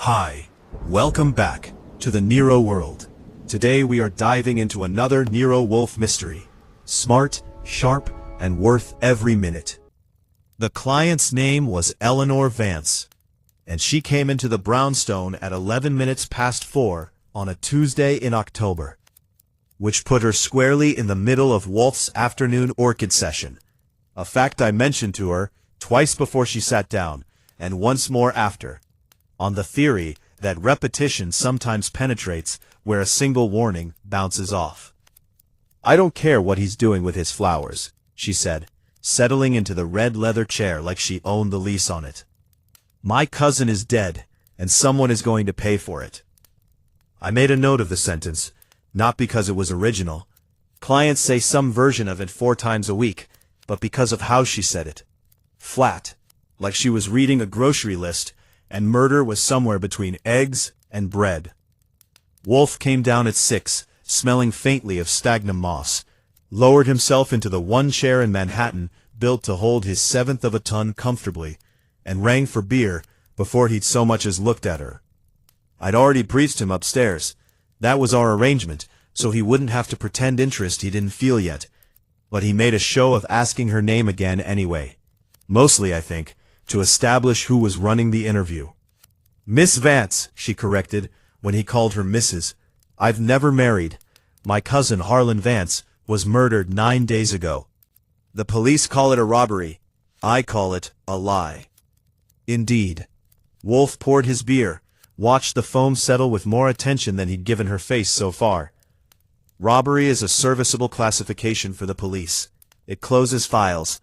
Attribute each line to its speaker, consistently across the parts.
Speaker 1: Hi, welcome back to the Nero world. Today we are diving into another Nero Wolfe mystery. Smart, sharp, and worth every minute. The client's name was Eleanor Vance, and she came into the brownstone at 11 minutes past 4 on a Tuesday in October, which put her squarely in the middle of Wolfe's afternoon orchid session, a fact I mentioned to her twice before she sat down, and once more after, on the theory that repetition sometimes penetrates where a single warning bounces off. "I don't care what he's doing with his flowers," she said, settling into the red leather chair like she owned the lease on it. "My cousin is dead, and someone is going to pay for it." I made a note of the sentence, not because it was original. Clients say some version of it 4 times a week, but because of how she said it. Flat, like she was reading a grocery list, and murder was somewhere between eggs and bread. Wolfe came down at 6, smelling faintly of stagnant moss, lowered himself into the one chair in Manhattan built to hold his 1/7 of a ton comfortably, and rang for beer before he'd so much as looked at her. I'd already briefed him upstairs. That was our arrangement, so he wouldn't have to pretend interest he didn't feel yet, but he made a show of asking her name again anyway. Mostly, I think, to establish who was running the interview. "Miss Vance," she corrected, when he called her Mrs. "I've never married. My cousin Harlan Vance was murdered 9 days ago. The police call it a robbery. I call it a lie." Indeed. Wolfe poured his beer, watched the foam settle with more attention than he'd given her face so far. Robbery is a serviceable classification for the police. It closes files.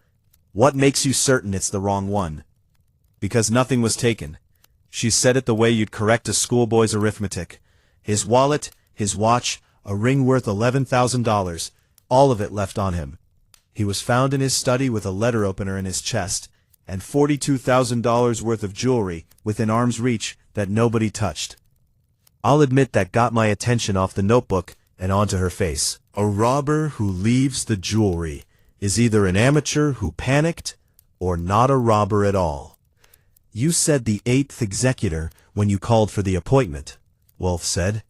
Speaker 1: What makes you certain it's the wrong one? Because nothing was taken. She said it the way you'd correct a schoolboy's arithmetic. His wallet, his watch, a ring worth $11,000, all of it left on him. He was found in his study with a letter opener in his chest, and $42,000 worth of jewelry within arm's reach that nobody touched. I'll admit that got my attention off the notebook and onto her face. A robber who leaves the jewelry is either an amateur who panicked or not a robber at all. "You said the Eighth Executor when you called for the appointment," Wolfe said.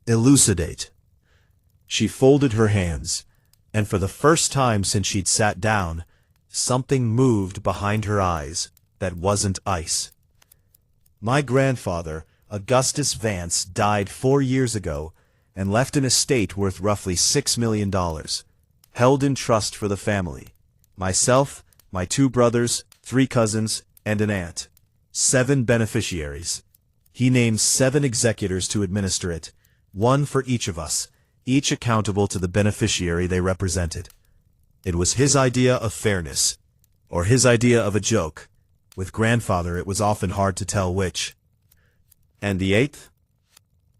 Speaker 1: "Elucidate." She folded her hands, and for the first time since she'd sat down, something moved behind her eyes that wasn't ice. "My grandfather, Augustus Vance, died 4 years ago and left an estate worth roughly $6 million, held in trust for the family. Myself, my 2 brothers, 3 cousins, and an aunt. 7 beneficiaries. He named 7 executors to administer it, 1 for each of us, each accountable to the beneficiary they represented. It was his idea of fairness, or his idea of a joke. With grandfather it was often hard to tell which. And the 8th?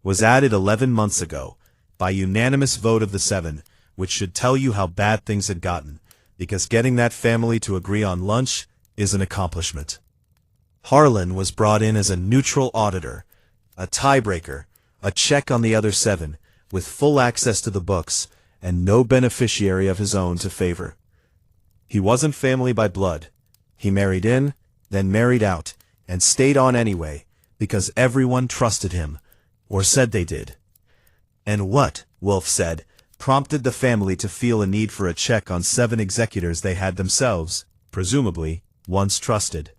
Speaker 1: Was added 11 months ago, by unanimous vote of the 7, which should tell you how bad things had gotten, because getting that family to agree on lunch is an accomplishment. Harlan was brought in as a neutral auditor, a tiebreaker, a check on the other 7, with full access to the books, and no beneficiary of his own to favor. He wasn't family by blood. He married in, then married out, and stayed on anyway, because everyone trusted him, or said they did. And what, Wolfe said, prompted the family to feel a need for a check on 7 executors they had themselves, presumably, once trusted?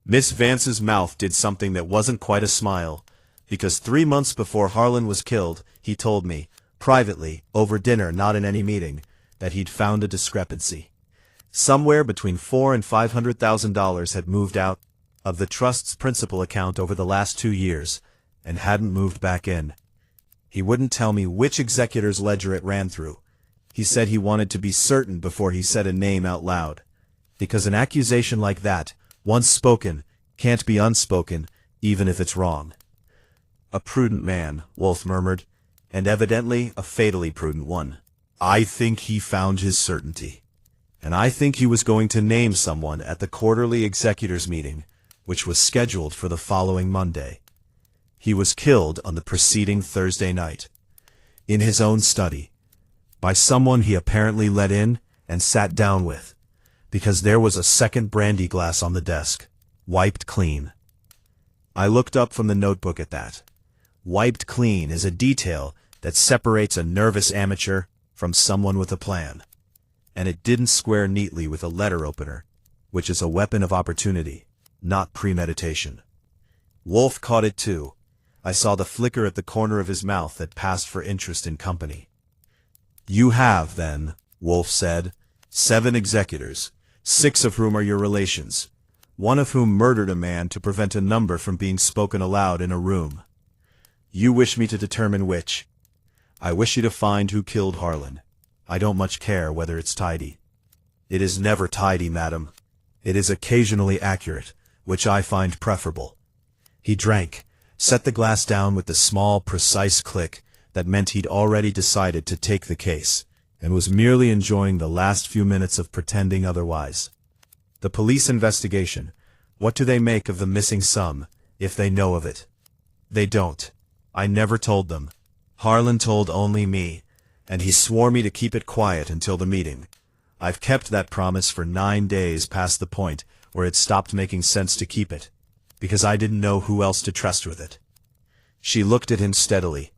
Speaker 1: Miss Vance's mouth did something that wasn't quite a smile, because 3 months before Harlan was killed, he told me, privately, over dinner, not in any meeting, that he'd found a discrepancy. Somewhere between $400,000 and $500,000 had moved out of the trust's principal account over the last 2 years, and hadn't moved back in. He wouldn't tell me which executor's ledger it ran through. He said he wanted to be certain before he said a name out loud, because an accusation like that, once spoken, can't be unspoken, even if it's wrong. "A prudent man," Wolfe murmured, "and evidently a fatally prudent one. I think he found his certainty. And I think he was going to name someone at the quarterly executors meeting, which was scheduled for the following Monday. He was killed on the preceding Thursday night, in his own study, by someone he apparently let in and sat down with, because there was a second brandy glass on the desk, wiped clean. I looked up from the notebook at that. Wiped clean is a detail that separates a nervous amateur from someone with a plan. And it didn't square neatly with a letter opener, which is a weapon of opportunity, not premeditation. Wolfe caught it too. I saw the flicker at the corner of his mouth that passed for interest in company. "You have, then," Wolfe said, "7 executors, 6 of whom are your relations, one of whom murdered a man to prevent a number from being spoken aloud in a room. You wish me to determine which. I wish you to find who killed Harlan. I don't much care whether it's tidy." "It is never tidy, madam. It is occasionally accurate, which I find preferable." He drank, set the glass down with the small, precise click that meant he'd already decided to take the case, and was merely enjoying the last few minutes of pretending otherwise. "The police investigation. What do they make of the missing sum, if they know of it?" "They don't. I never told them. Harlan told only me, and he swore me to keep it quiet until the meeting. I've kept that promise for 9 days past the point where it stopped making sense to keep it, because I didn't know who else to trust with it." She looked at him steadily.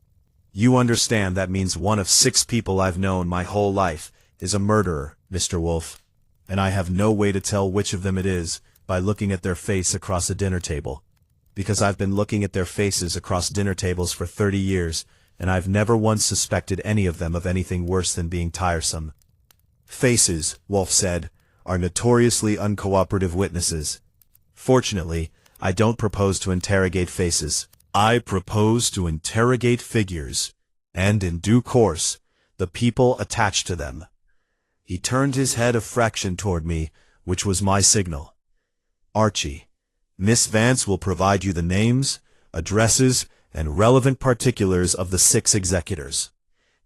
Speaker 1: "You understand that means one of 6 people I've known my whole life is a murderer, Mr. Wolfe, and I have no way to tell which of them it is by looking at their face across a dinner table, because I've been looking at their faces across dinner tables for 30 years, and I've never once suspected any of them of anything worse than being tiresome." "Faces," Wolfe said, "are notoriously uncooperative witnesses. Fortunately, I don't propose to interrogate faces. I propose to interrogate figures, and in due course, the people attached to them." He turned his head a fraction toward me, which was my signal. "Archie, Miss Vance will provide you the names, addresses, and relevant particulars of the 6 executors,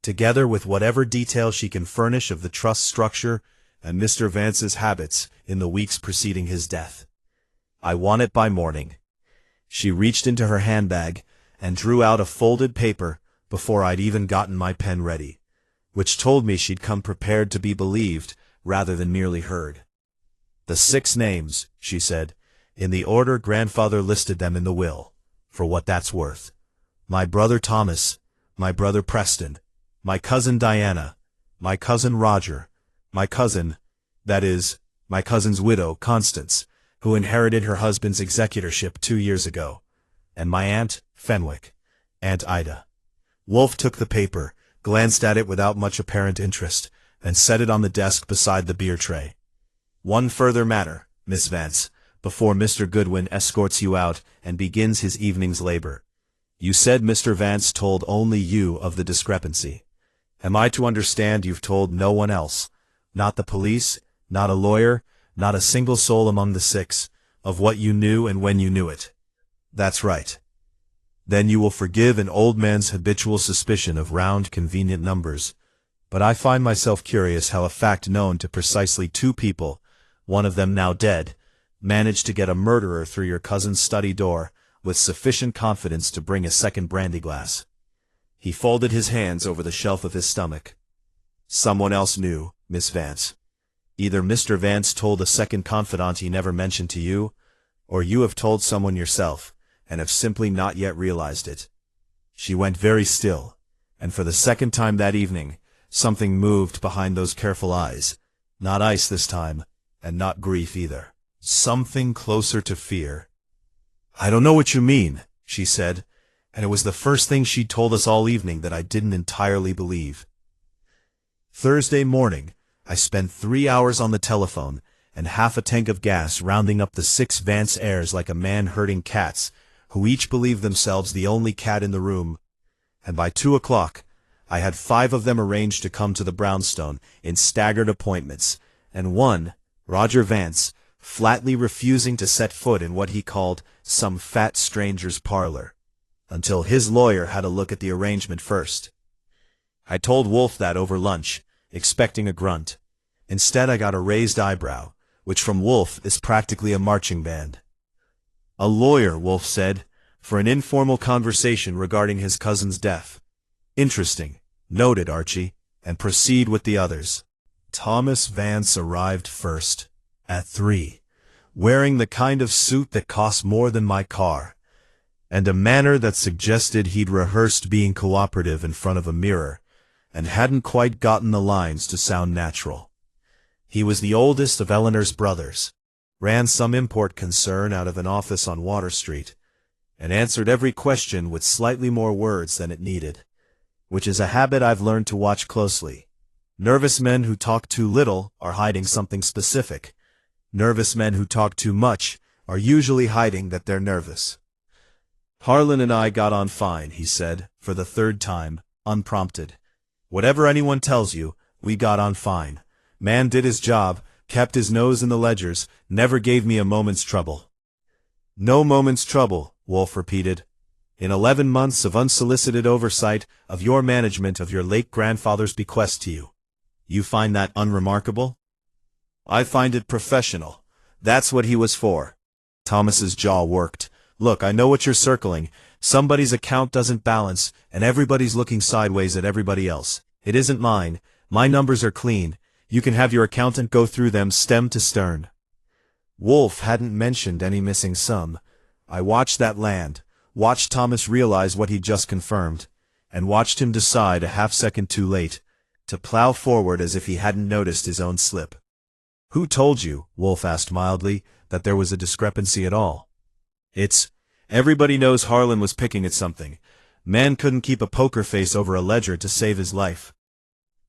Speaker 1: together with whatever detail she can furnish of the trust structure and Mr. Vance's habits in the weeks preceding his death. I want it by morning." She reached into her handbag and drew out a folded paper before I'd even gotten my pen ready, which told me she'd come prepared to be believed rather than merely heard. "The 6 names," she said, "in the order grandfather listed them in the will, for what that's worth. My brother Thomas, my brother Preston, my cousin Diana, my cousin Roger, my cousin, that is, my cousin's widow, Constance, who inherited her husband's executorship 2 years ago, and my aunt, Fenwick, Aunt Ida." Wolfe took the paper, glanced at it without much apparent interest, and set it on the desk beside the beer tray. "One further matter, Miss Vance, before Mr. Goodwin escorts you out and begins his evening's labor. You said Mr. Vance told only you of the discrepancy. Am I to understand you've told no one else, not the police, not a lawyer, not a single soul among the 6, of what you knew and when you knew it?" "That's right." "Then you will forgive an old man's habitual suspicion of round, convenient numbers, but I find myself curious how a fact known to precisely 2 people, one of them now dead, managed to get a murderer through your cousin's study door with sufficient confidence to bring a second brandy glass." He folded his hands over the shelf of his stomach. "Someone else knew, Miss Vance. Either Mr. Vance told a second confidant he never mentioned to you, or you have told someone yourself, and have simply not yet realized it." She went very still, and for the second time that evening, something moved behind those careful eyes. Not ice this time, and not grief either. Something closer to fear. "I don't know what you mean," she said, and it was the first thing she'd told us all evening that I didn't entirely believe. Thursday morning, I spent 3 hours on the telephone and half a tank of gas rounding up the 6 Vance heirs like a man herding cats, who each believed themselves the only cat in the room, and by 2 o'clock, I had 5 of them arranged to come to the brownstone in staggered appointments, and one, Roger Vance, flatly refusing to set foot in what he called some fat stranger's parlor, until his lawyer had a look at the arrangement first. I told Wolfe that over lunch, expecting a grunt. Instead I got a raised eyebrow, which from Wolfe is practically a marching band. "A lawyer," Wolfe said, "for an informal conversation regarding his cousin's death. Interesting. Noted, Archie, and proceed with the others." Thomas Vance arrived first, at 3, wearing the kind of suit that costs more than my car, and a manner that suggested he'd rehearsed being cooperative in front of a mirror, and hadn't quite gotten the lines to sound natural. He was the oldest of Eleanor's brothers, ran some import concern out of an office on Water Street, and answered every question with slightly more words than it needed, which is a habit I've learned to watch closely. Nervous men who talk too little are hiding something specific. Nervous men who talk too much are usually hiding that they're nervous. Harlan and I got on fine, he said, for the third time, unprompted. Whatever anyone tells you, we got on fine. Man did his job, kept his nose in the ledgers, never gave me a moment's trouble. No moment's trouble, Wolfe repeated. In 11 months of unsolicited oversight of your management of your late grandfather's bequest to you. You find that unremarkable? I find it professional. That's what he was for. Thomas's jaw worked. Look, I know what you're circling. Somebody's account doesn't balance, and everybody's looking sideways at everybody else. It isn't mine. My numbers are clean. You can have your accountant go through them stem to stern. Wolfe hadn't mentioned any missing sum. I watched that land, watched Thomas realize what he'd just confirmed, and watched him decide a half-second too late to plow forward as if he hadn't noticed his own slip. Who told you, Wolfe asked mildly, that there was a discrepancy at all? Everybody knows Harlan was picking at something. Man couldn't keep a poker face over a ledger to save his life.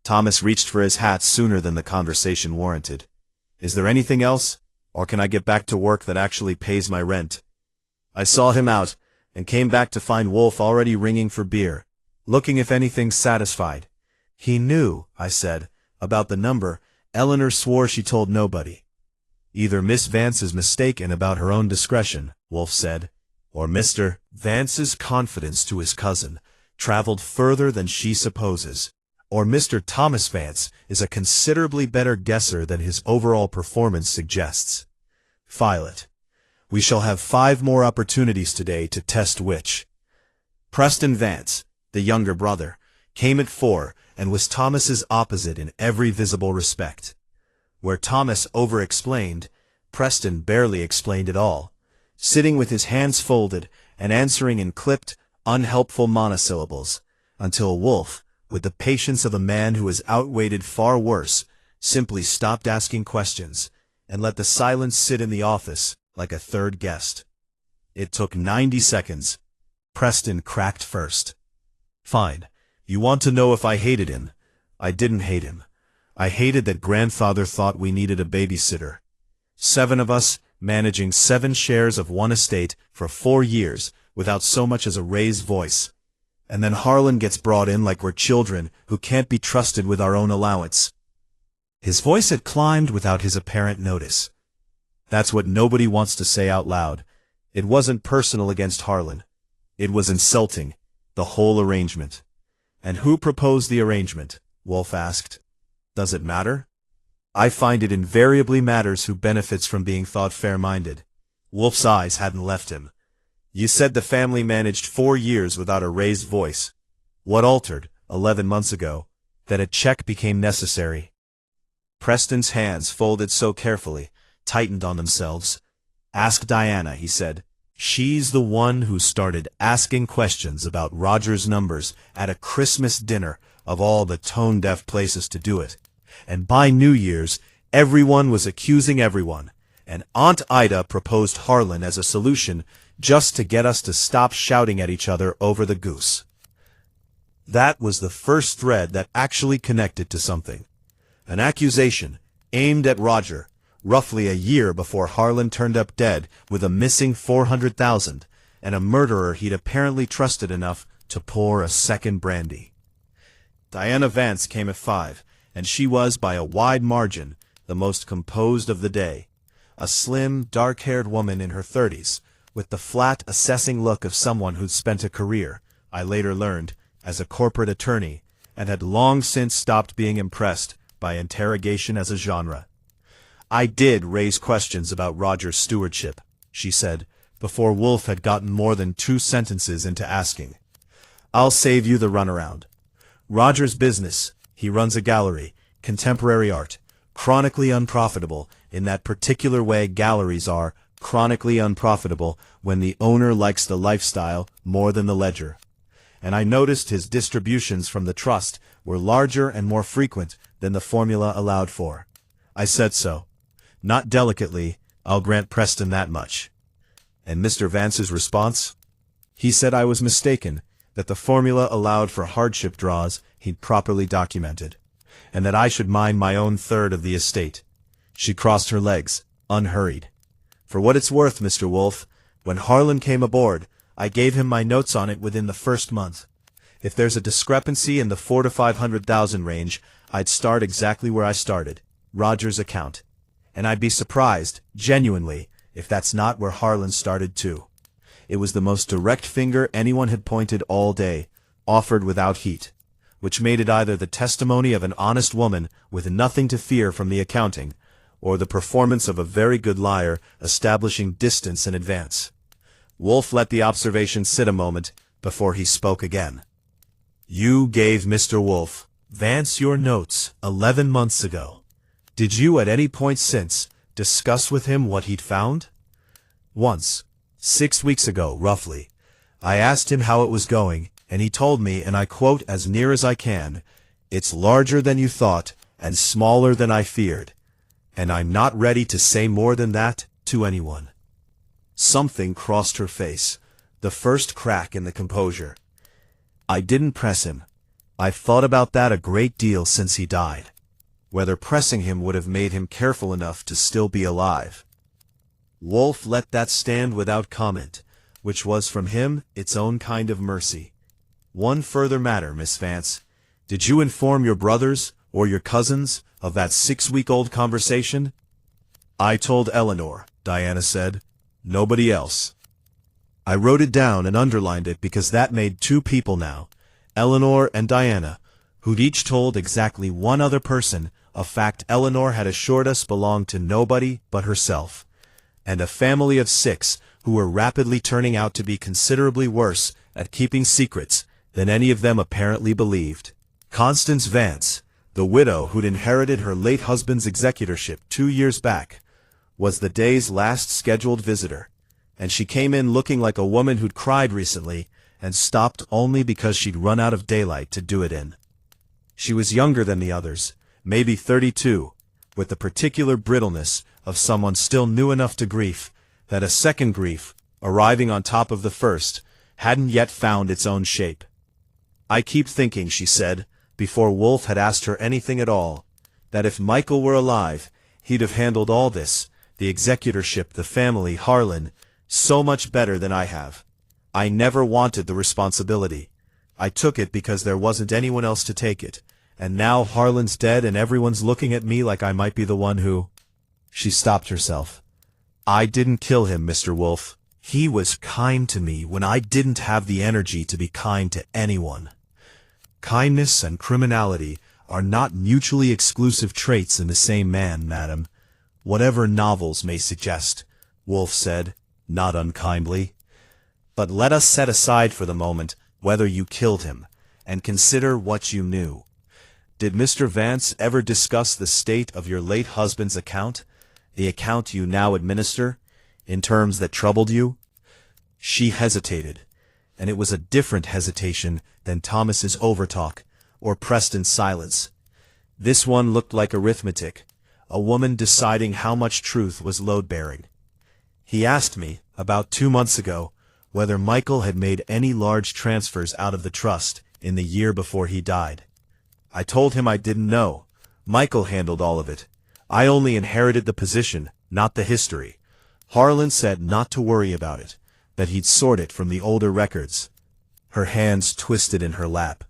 Speaker 1: Thomas reached for his hat sooner than the conversation warranted. Is there anything else, or can I get back to work that actually pays my rent? I saw him out, and came back to find Wolfe already ringing for beer, looking if anything satisfied. He knew, I said, about the number. Eleanor swore she told nobody. Either Miss Vance is mistaken about her own discretion, Wolfe said, or Mr. Vance's confidence to his cousin traveled further than she supposes, or Mr. Thomas Vance is a considerably better guesser than his overall performance suggests. File it. We shall have 5 more opportunities today to test which. Preston Vance, the younger brother, came at 4 and was Thomas's opposite in every visible respect. Where Thomas over-explained, Preston barely explained at all, sitting with his hands folded and answering in clipped, unhelpful monosyllables, until Wolfe, with the patience of a man who has outweighted far worse, simply stopped asking questions and let the silence sit in the office like a third guest. It took 90 seconds. Preston cracked first. Fine. You want to know if I hated him? I didn't hate him. I hated that grandfather thought we needed a babysitter. 7 of us, managing 7 shares of one estate for 4 years without so much as a raised voice. And then Harlan gets brought in like we're children who can't be trusted with our own allowance. His voice had climbed without his apparent notice. That's what nobody wants to say out loud. It wasn't personal against Harlan. It was insulting, the whole arrangement. And who proposed the arrangement? Wolfe asked. Does it matter? I find it invariably matters who benefits from being thought fair-minded. Wolfe's eyes hadn't left him. You said the family managed 4 years without a raised voice. What altered, 11 months ago, that a check became necessary? Preston's hands, folded so carefully, tightened on themselves. Ask Diana, he said. She's the one who started asking questions about Roger's numbers at a Christmas dinner of all the tone-deaf places to do it. And by New Year's, everyone was accusing everyone, and Aunt Ida proposed Harlan as a solution just to get us to stop shouting at each other over the goose. That was the first thread that actually connected to something. An accusation aimed at Roger, roughly a year before Harlan turned up dead with a missing $400,000 and a murderer he'd apparently trusted enough to pour a second brandy. Diana Vance came at 5, and she was, by a wide margin, the most composed of the day. A slim, dark-haired woman in her 30s, with the flat, assessing look of someone who'd spent a career, I later learned, as a corporate attorney, and had long since stopped being impressed by interrogation as a genre. I did raise questions about Roger's stewardship, she said, before Wolfe had gotten more than 2 sentences into asking. I'll save you the runaround. Roger's business, he runs a gallery, contemporary art, chronically unprofitable in that particular way galleries are, chronically unprofitable when the owner likes the lifestyle more than the ledger. And I noticed his distributions from the trust were larger and more frequent than the formula allowed for. I said so. Not delicately, I'll grant Preston that much. And Mr. Vance's response? He said I was mistaken, that the formula allowed for hardship draws he'd properly documented, and that I should mind my own third of the estate. She crossed her legs, unhurried. For what it's worth, Mr. Wolfe, when Harlan came aboard, I gave him my notes on it within the first month. If there's a discrepancy in the 400,000 to 500,000 range, I'd start exactly where I started, Roger's account. And I'd be surprised, genuinely, if that's not where Harlan started too. It was the most direct finger anyone had pointed all day, offered without heat, which made it either the testimony of an honest woman with nothing to fear from the accounting, or the performance of a very good liar establishing distance in advance. Wolfe let the observation sit a moment before he spoke again. You gave Mr. Wolfe Vance your notes 11 months ago. Did you at any point since discuss with him what he'd found? Once, 6 weeks ago, roughly. I asked him how it was going, and he told me, and I quote as near as I can, "It's larger than you thought, and smaller than I feared." And I'm not ready to say more than that to anyone. Something crossed her face, the first crack in the composure. I didn't press him. I've thought about that a great deal since he died. Whether pressing him would have made him careful enough to still be alive. Wolfe let that stand without comment, which was from him its own kind of mercy. One further matter, Miss Vance. Did you inform your brothers or your cousins of that 6-week-old conversation? I told Eleanor, Diana said. Nobody else. I wrote it down and underlined it because that made 2 people now, Eleanor and Diana, who'd each told exactly one other person a fact Eleanor had assured us belonged to nobody but herself, and a family of 6 who were rapidly turning out to be considerably worse at keeping secrets than any of them apparently believed. Constance Vance, the widow who'd inherited her late husband's executorship 2 years back, was the day's last scheduled visitor, and she came in looking like a woman who'd cried recently and stopped only because she'd run out of daylight to do it in. She was younger than the others, maybe 32, with the particular brittleness of someone still new enough to grief that a second grief, arriving on top of the first, hadn't yet found its own shape. I keep thinking, she said, before Wolfe had asked her anything at all, that if Michael were alive, he'd have handled all this, the executorship, the family, Harlan, so much better than I have. I never wanted the responsibility. I took it because there wasn't anyone else to take it, and now Harlan's dead and everyone's looking at me like I might be the one who... She stopped herself. I didn't kill him, Mr. Wolfe. He was kind to me when I didn't have the energy to be kind to anyone. Kindness and criminality are not mutually exclusive traits in the same man, madam, whatever novels may suggest, Wolfe said, not unkindly. But let us set aside for the moment whether you killed him, and consider what you knew. Did Mr. Vance ever discuss the state of your late husband's account, the account you now administer, in terms that troubled you? She hesitated, and it was a different hesitation than Thomas's overtalk or Preston's silence. This one looked like arithmetic, a woman deciding how much truth was load-bearing. He asked me, about 2 months ago, whether Michael had made any large transfers out of the trust in the year before he died. I told him I didn't know. Michael handled all of it. I only inherited the position, not the history. Harlan said not to worry about it, that he'd sort it from the older records. Her hands twisted in her lap.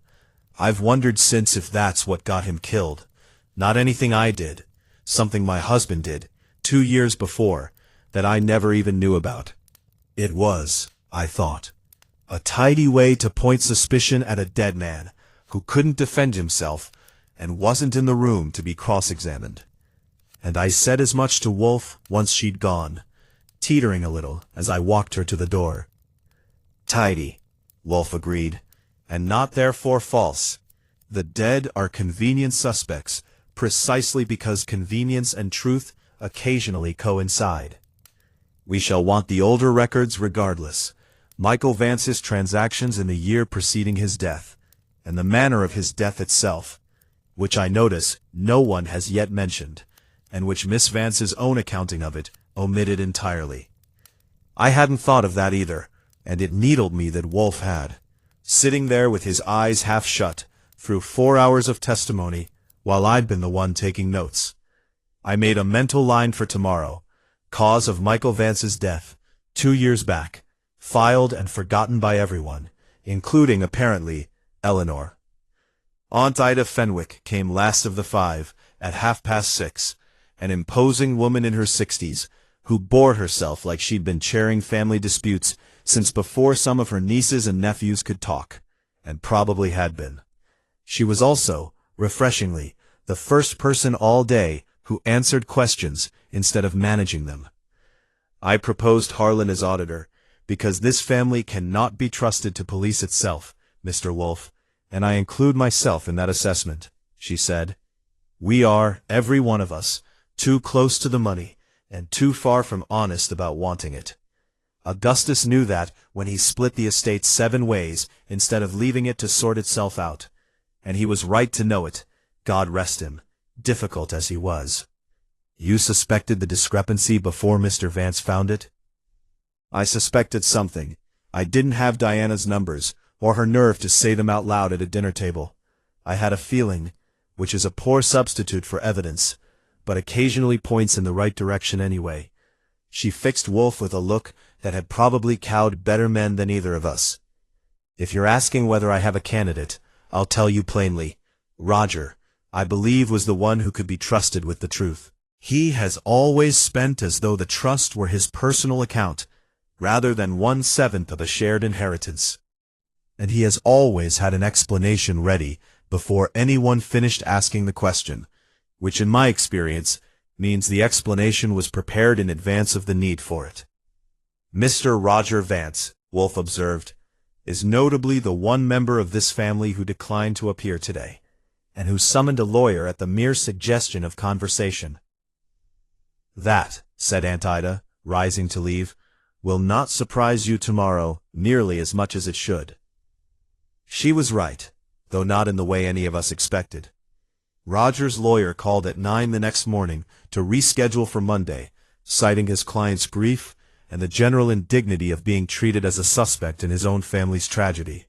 Speaker 1: I've wondered since if that's what got him killed. Not anything I did. Something my husband did, 2 years before, that I never even knew about. It was, I thought, a tidy way to point suspicion at a dead man who couldn't defend himself and wasn't in the room to be cross-examined. And I said as much to Wolfe once she'd gone, teetering a little as I walked her to the door. Tidy, Wolfe agreed, and not therefore false. The dead are convenient suspects, precisely because convenience and truth occasionally coincide. We shall want the older records regardless. Michael Vance's transactions in the year preceding his death, and the manner of his death itself, which I notice no one has yet mentioned, and which Miss Vance's own accounting of it omitted entirely. I hadn't thought of that either, and it needled me that Wolfe had. Sitting there with his eyes half shut, through 4 hours of testimony, while I'd been the one taking notes. I made a mental line for tomorrow. Cause of Michael Vance's death, 2 years back, filed and forgotten by everyone, including, apparently, Eleanor. Aunt Ida Fenwick came last of the 5, at 6:30, an imposing woman in her 60s, who bore herself like she'd been chairing family disputes since before some of her nieces and nephews could talk, and probably had been. She was also, refreshingly, the first person all day who answered questions instead of managing them. I proposed Harlan as auditor, because this family cannot be trusted to police itself, Mr. Wolfe, and I include myself in that assessment, she said. We are, every one of us, too close to the money, and too far from honest about wanting it. Augustus knew that when he split the estate 7 ways instead of leaving it to sort itself out, and he was right to know it, God rest him, difficult as he was. You suspected the discrepancy before Mr. Vance found it? I suspected something. I didn't have Diana's numbers, or her nerve to say them out loud at a dinner table. I had a feeling, which is a poor substitute for evidence, but occasionally points in the right direction anyway. She fixed Wolfe with a look that had probably cowed better men than either of us. If you're asking whether I have a candidate, I'll tell you plainly. Roger, I believe, was the one who could be trusted with the truth. He has always spent as though the trust were his personal account, rather than 1/7 of a shared inheritance. And he has always had an explanation ready before anyone finished asking the question, which in my experience means the explanation was prepared in advance of the need for it. Mr. Roger Vance, Wolfe observed, is notably the one member of this family who declined to appear today, and who summoned a lawyer at the mere suggestion of conversation. That, said Aunt Ida, rising to leave, will not surprise you tomorrow nearly as much as it should. She was right, though not in the way any of us expected. Roger's lawyer called at 9 the next morning to reschedule for Monday, citing his client's grief and the general indignity of being treated as a suspect in his own family's tragedy.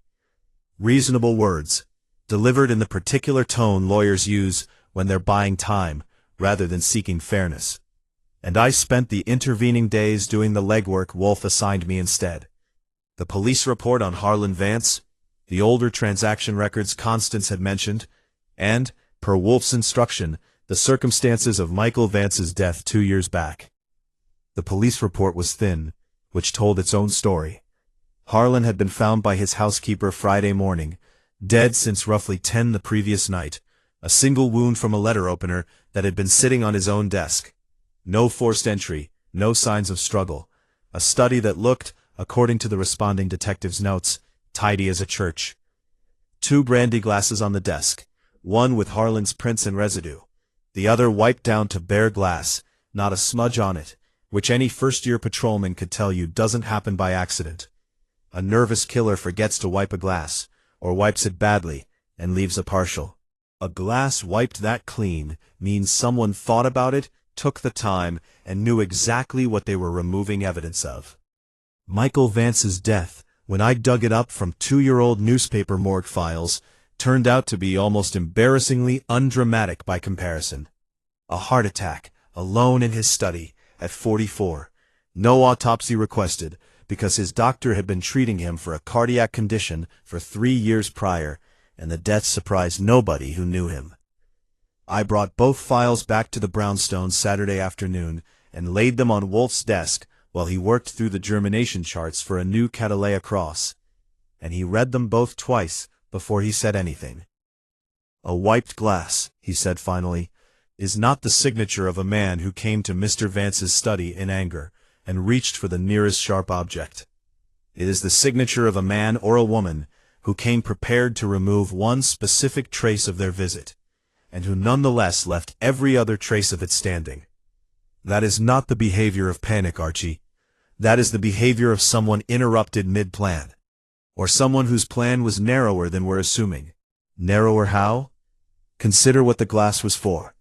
Speaker 1: Reasonable words, delivered in the particular tone lawyers use when they're buying time rather than seeking fairness. And I spent the intervening days doing the legwork Wolfe assigned me instead. The police report on Harlan Vance, the older transaction records Constance had mentioned, and, per Wolfe's instruction, the circumstances of Michael Vance's death 2 years back. The police report was thin, which told its own story. Harlan had been found by his housekeeper Friday morning, dead since roughly 10 the previous night, a single wound from a letter opener that had been sitting on his own desk. No forced entry, no signs of struggle. A study that looked, according to the responding detective's notes, tidy as a church. 2 brandy glasses on the desk, one with Harlan's prints and residue, the other wiped down to bare glass, not a smudge on it, which any first-year patrolman could tell you doesn't happen by accident. A nervous killer forgets to wipe a glass, or wipes it badly, and leaves a partial. A glass wiped that clean means someone thought about it, took the time, and knew exactly what they were removing evidence of. Michael Vance's death, when I dug it up from 2-year-old newspaper morgue files, turned out to be almost embarrassingly undramatic by comparison. A heart attack, alone in his study, at 44. No autopsy requested, because his doctor had been treating him for a cardiac condition for 3 years prior, and the death surprised nobody who knew him. I brought both files back to the brownstone Saturday afternoon and laid them on Wolfe's desk while he worked through the germination charts for a new Catalea cross, and he read them both twice before he said anything. A wiped glass, he said finally, is not the signature of a man who came to Mr. Vance's study in anger and reached for the nearest sharp object. It is the signature of a man or a woman who came prepared to remove one specific trace of their visit, and who nonetheless left every other trace of it standing. That is not the behavior of panic, Archie. That is the behavior of someone interrupted mid-plan. Or someone whose plan was narrower than we're assuming. Narrower how? Consider what the glass was for.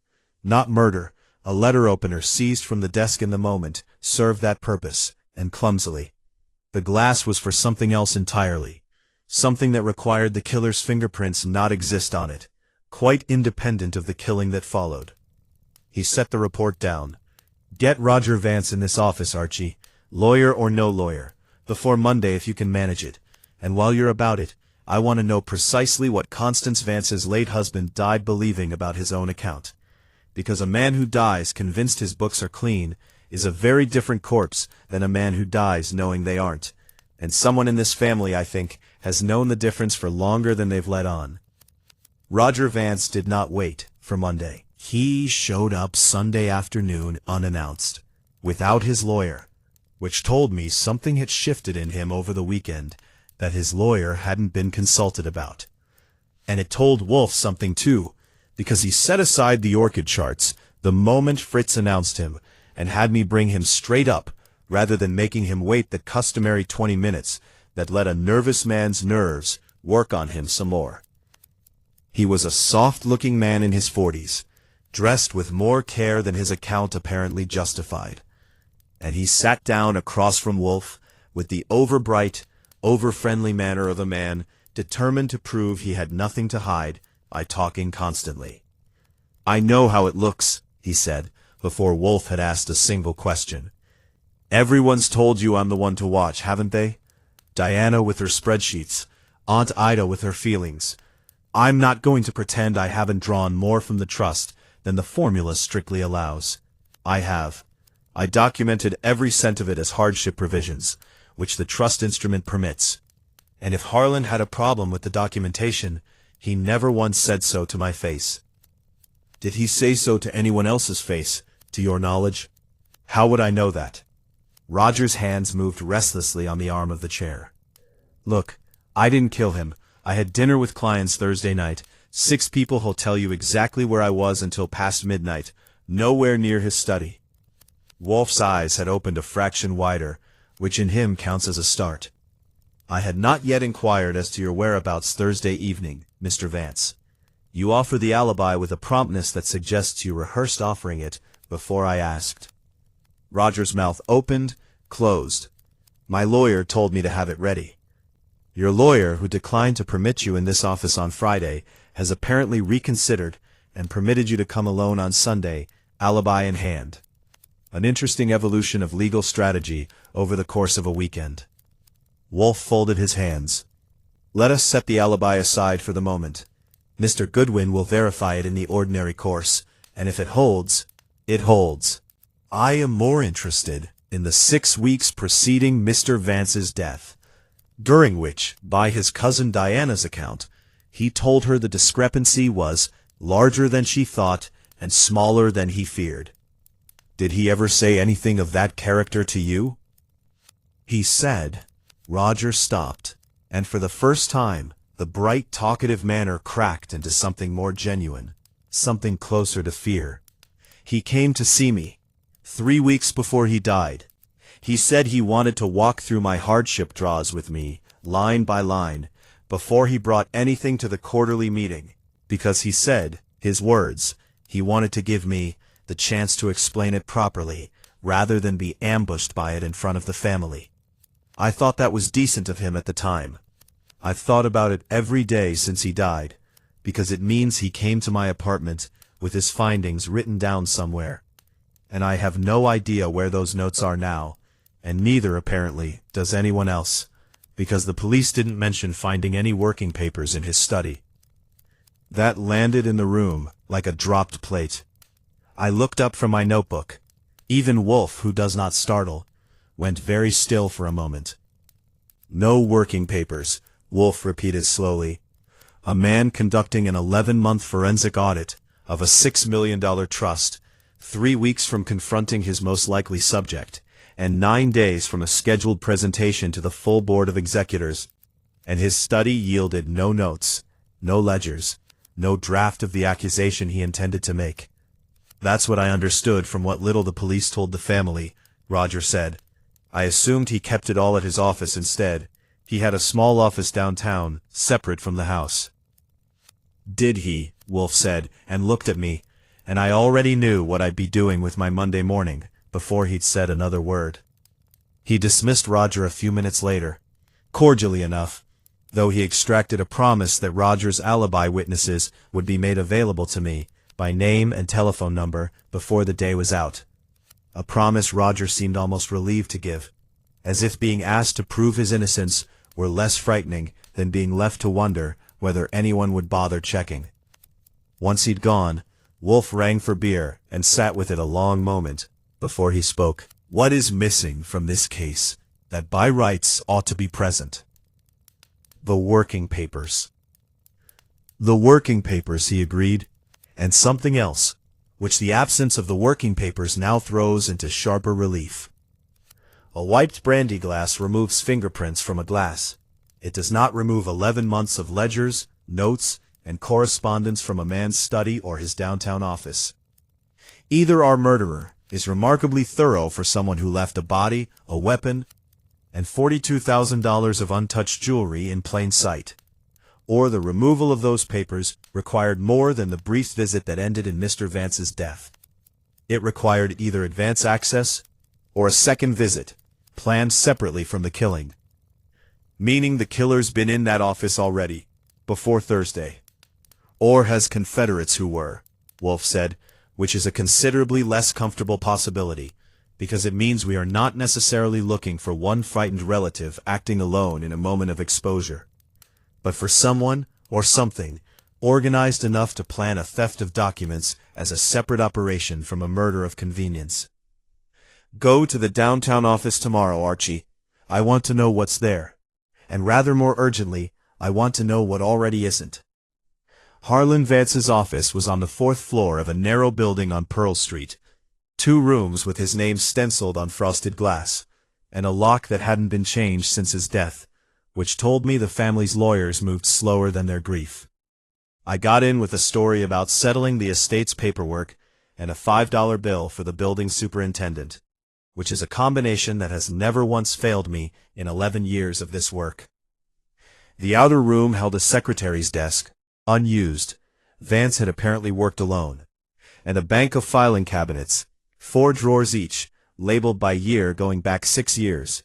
Speaker 1: Not murder. A letter opener seized from the desk in the moment served that purpose, and clumsily. The glass was for something else entirely. Something that required the killer's fingerprints not exist on it, quite independent of the killing that followed. He set the report down. Get Roger Vance in this office, Archie. Lawyer or no lawyer. Before Monday if you can manage it. And while you're about it, I want to know precisely what Constance Vance's late husband died believing about his own account. Because a man who dies convinced his books are clean is a very different corpse than a man who dies knowing they aren't. And someone in this family, I think, has known the difference for longer than they've let on. Roger Vance did not wait for Monday. He showed up Sunday afternoon unannounced, without his lawyer, which told me something had shifted in him over the weekend that his lawyer hadn't been consulted about. And it told Wolfe something too, because he set aside the orchid charts the moment Fritz announced him and had me bring him straight up rather than making him wait the customary 20 minutes that let a nervous man's nerves work on him some more. He was a soft-looking man in his 40s, dressed with more care than his account apparently justified. And he sat down across from Wolfe with the over-bright, over-friendly manner of a man determined to prove he had nothing to hide by talking constantly. "I know how it looks," he said, before Wolfe had asked a single question. "Everyone's told you I'm the one to watch, haven't they? Diana with her spreadsheets, Aunt Ida with her feelings. I'm not going to pretend I haven't drawn more from the trust than the formula strictly allows. I have. I documented every cent of it as hardship provisions, which the trust instrument permits. And if Harlan had a problem with the documentation, he never once said so to my face." "Did he say so to anyone else's face, to your knowledge?" "How would I know that?" Roger's hands moved restlessly on the arm of the chair. "Look, I didn't kill him. I had dinner with clients Thursday night. 6 people who'll tell you exactly where I was until past midnight, nowhere near his study." Wolfe's eyes had opened a fraction wider, which in him counts as a start. "I had not yet inquired as to your whereabouts Thursday evening, Mr. Vance. You offer the alibi with a promptness that suggests you rehearsed offering it before I asked." Roger's mouth opened, closed. "My lawyer told me to have it ready." "Your lawyer, who declined to permit you in this office on Friday, has apparently reconsidered and permitted you to come alone on Sunday, alibi in hand. An interesting evolution of legal strategy over the course of a weekend." Wolfe folded his hands. "Let us set the alibi aside for the moment. Mr. Goodwin will verify it in the ordinary course, and if it holds, it holds. I am more interested in the 6 weeks preceding Mr. Vance's death, during which, by his cousin Diana's account, he told her the discrepancy was larger than she thought and smaller than he feared. Did he ever say anything of that character to you?" "He said—" Roger stopped, and for the first time, the bright, talkative manner cracked into something more genuine, something closer to fear. "He came to see me 3 weeks before he died. He said he wanted to walk through my hardship draws with me, line by line, before he brought anything to the quarterly meeting, because he said, his words, he wanted to give me the chance to explain it properly, rather than be ambushed by it in front of the family. I thought that was decent of him at the time. I've thought about it every day since he died, because it means he came to my apartment with his findings written down somewhere. And I have no idea where those notes are now, and neither, apparently, does anyone else, because the police didn't mention finding any working papers in his study." That landed in the room like a dropped plate. I looked up from my notebook. Even Wolfe, who does not startle, went very still for a moment. "No working papers," Wolfe repeated slowly. "A man conducting an 11-month forensic audit of a $6 million trust, 3 weeks from confronting his most likely subject, and 9 days from a scheduled presentation to the full board of executors, and his study yielded no notes, no ledgers, no draft of the accusation he intended to make." "That's what I understood from what little the police told the family," Roger said. I assumed he kept it all at his office instead. He had a small office downtown, separate from the house. Did he? Wolfe said, and looked at me, and I already knew what I'd be doing with my Monday morning, before he'd said another word. He dismissed Roger a few minutes later, cordially enough, though he extracted a promise that Roger's alibi witnesses would be made available to me, by name and telephone number, before the day was out. A promise Roger seemed almost relieved to give, as if being asked to prove his innocence were less frightening than being left to wonder whether anyone would bother checking. Once he'd gone, Wolfe rang for beer and sat with it a long moment before he spoke. What is missing from this case that by rights ought to be present? The working papers. The working papers, he agreed, and something else, which the absence of the working papers now throws into sharper relief. A wiped brandy glass removes fingerprints from a glass. It does not remove 11 months of ledgers, notes, and correspondence from a man's study or his downtown office. Either our murderer is remarkably thorough for someone who left a body, a weapon, and $42,000 of untouched jewelry in plain sight, or the removal of those papers required more than the brief visit that ended in Mr. Vance's death. It required either advance access or a second visit, planned separately from the killing. Meaning the killer's been in that office already, before Thursday. Or has Confederates who were, Wolfe said, which is a considerably less comfortable possibility, because it means we are not necessarily looking for one frightened relative acting alone in a moment of exposure, but for someone, or something, organized enough to plan a theft of documents as a separate operation from a murder of convenience. Go to the downtown office tomorrow, Archie. I want to know what's there. And rather more urgently, I want to know what already isn't. Harlan Vance's office was on the 4th floor of a narrow building on Pearl Street, 2 rooms with his name stenciled on frosted glass, and a lock that hadn't been changed since his death, which told me the family's lawyers moved slower than their grief. I got in with a story about settling the estate's paperwork and a $5 bill for the building superintendent, which is a combination that has never once failed me in 11 years of this work. The outer room held a secretary's desk, unused. Vance had apparently worked alone, and a bank of filing cabinets, 4 drawers each, labeled by year going back 6 years.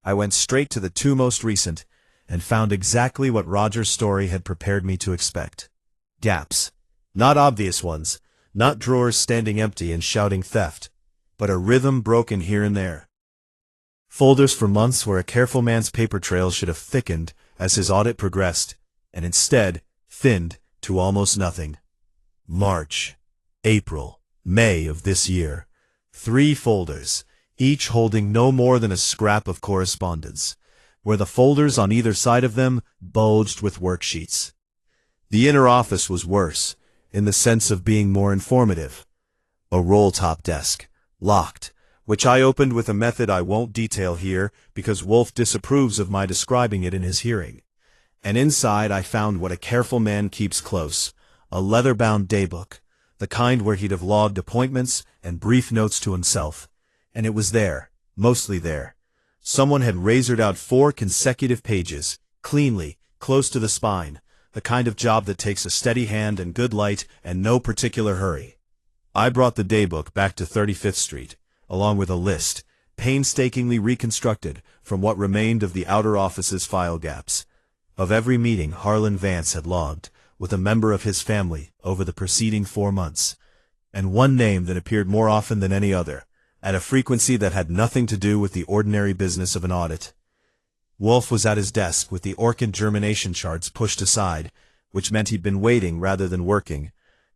Speaker 1: I went straight to the 2 most recent, and found exactly what Roger's story had prepared me to expect. Gaps. Not obvious ones, not drawers standing empty and shouting theft, but a rhythm broken here and there. Folders for months where a careful man's paper trail should have thickened as his audit progressed, and instead thinned to almost nothing. March, April, May of this year. 3 folders, each holding no more than a scrap of correspondence, where the folders on either side of them bulged with worksheets. The inner office was worse, in the sense of being more informative. A roll-top desk, locked, which I opened with a method I won't detail here because Wolfe disapproves of my describing it in his hearing. And inside I found what a careful man keeps close, a leather-bound daybook, the kind where he'd have logged appointments and brief notes to himself. And it was there, mostly there. Someone had razored out 4 consecutive pages, cleanly, close to the spine, the kind of job that takes a steady hand and good light and no particular hurry. I brought the daybook back to 35th Street, along with a list, painstakingly reconstructed from what remained of the outer office's file gaps, of every meeting Harlan Vance had logged with a member of his family over the preceding 4 months, and one name that appeared more often than any other, at a frequency that had nothing to do with the ordinary business of an audit. Wolfe was at his desk with the orchid germination charts pushed aside, which meant he'd been waiting rather than working,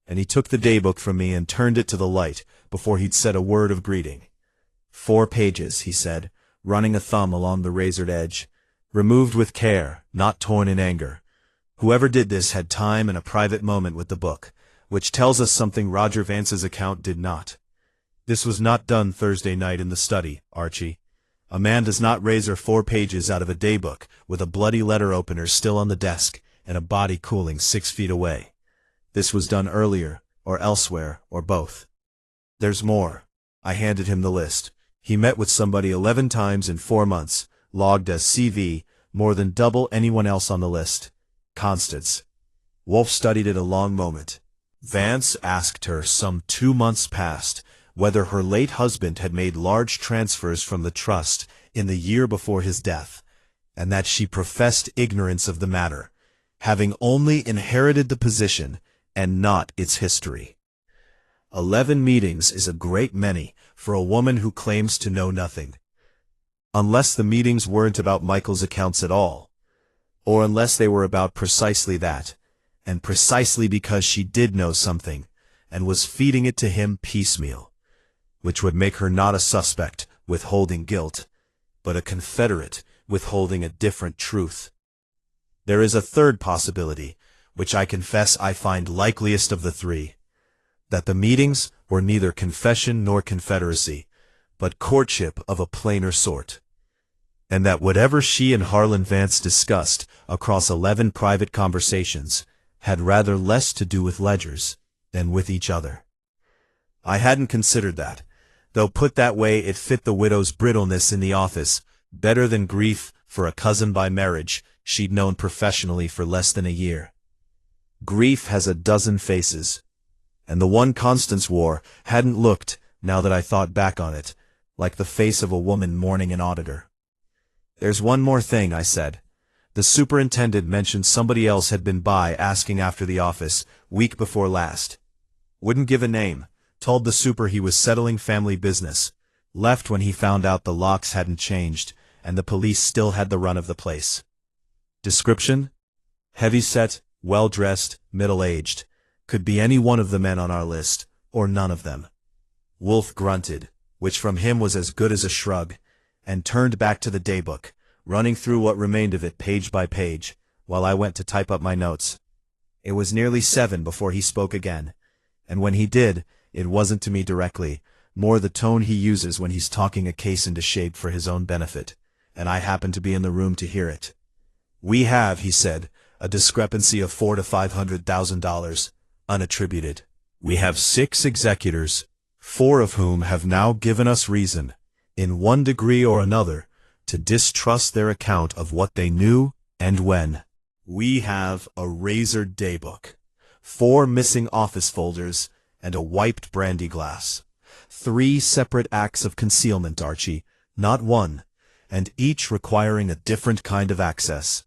Speaker 1: and he took the daybook from me and turned it to the light before he'd said a word of greeting. 4 pages, he said, running a thumb along the razored edge. Removed with care, not torn in anger. Whoever did this had time and a private moment with the book, which tells us something Roger Vance's account did not. This was not done Thursday night in the study, Archie. A man does not razor 4 pages out of a daybook with a bloody letter opener still on the desk and a body cooling 6 feet away. This was done earlier, or elsewhere, or both. There's more. I handed him the list. He met with somebody 11 times in 4 months, logged as CV, more than double anyone else on the list. Constance. Wolfe studied it a long moment. Vance asked her some 2 months past whether her late husband had made large transfers from the trust in the year before his death, and that she professed ignorance of the matter, having only inherited the position and not its history. 11 meetings is a great many for a woman who claims to know nothing. Unless the meetings weren't about Michael's accounts at all, or unless they were about precisely that, and precisely because she did know something, and was feeding it to him piecemeal, which would make her not a suspect withholding guilt, but a confederate withholding a different truth. There is a third possibility, which I confess I find likeliest of the three, that the meetings were neither confession nor confederacy, but courtship of a plainer sort, and that whatever she and Harlan Vance discussed across 11 private conversations had rather less to do with ledgers than with each other. I hadn't considered that, though put that way it fit the widow's brittleness in the office better than grief for a cousin by marriage she'd known professionally for less than a year. Grief has a dozen faces, and the one Constance wore hadn't looked, now that I thought back on it, like the face of a woman mourning an auditor. "There's one more thing," I said. "The superintendent mentioned somebody else had been by asking after the office, week before last. Wouldn't give a name, told the super he was settling family business, left when he found out the locks hadn't changed, and the police still had the run of the place. Description? Heavy-set, well-dressed, middle-aged. Could be any one of the men on our list, or none of them." Wolfe grunted, which from him was as good as a shrug, and turned back to the daybook, running through what remained of it page by page, while I went to type up my notes. It was nearly 7 before he spoke again, and when he did, it wasn't to me directly, more the tone he uses when he's talking a case into shape for his own benefit, and I happened to be in the room to hear it. "We have," he said, "a discrepancy of $400,000 to $500,000, unattributed. We have 6 executors, 4 of whom have now given us reason, in one degree or another, to distrust their account of what they knew and when. We have a razored daybook, 4 missing office folders, and a wiped brandy glass. 3 separate acts of concealment, Archie, not one, and each requiring a different kind of access.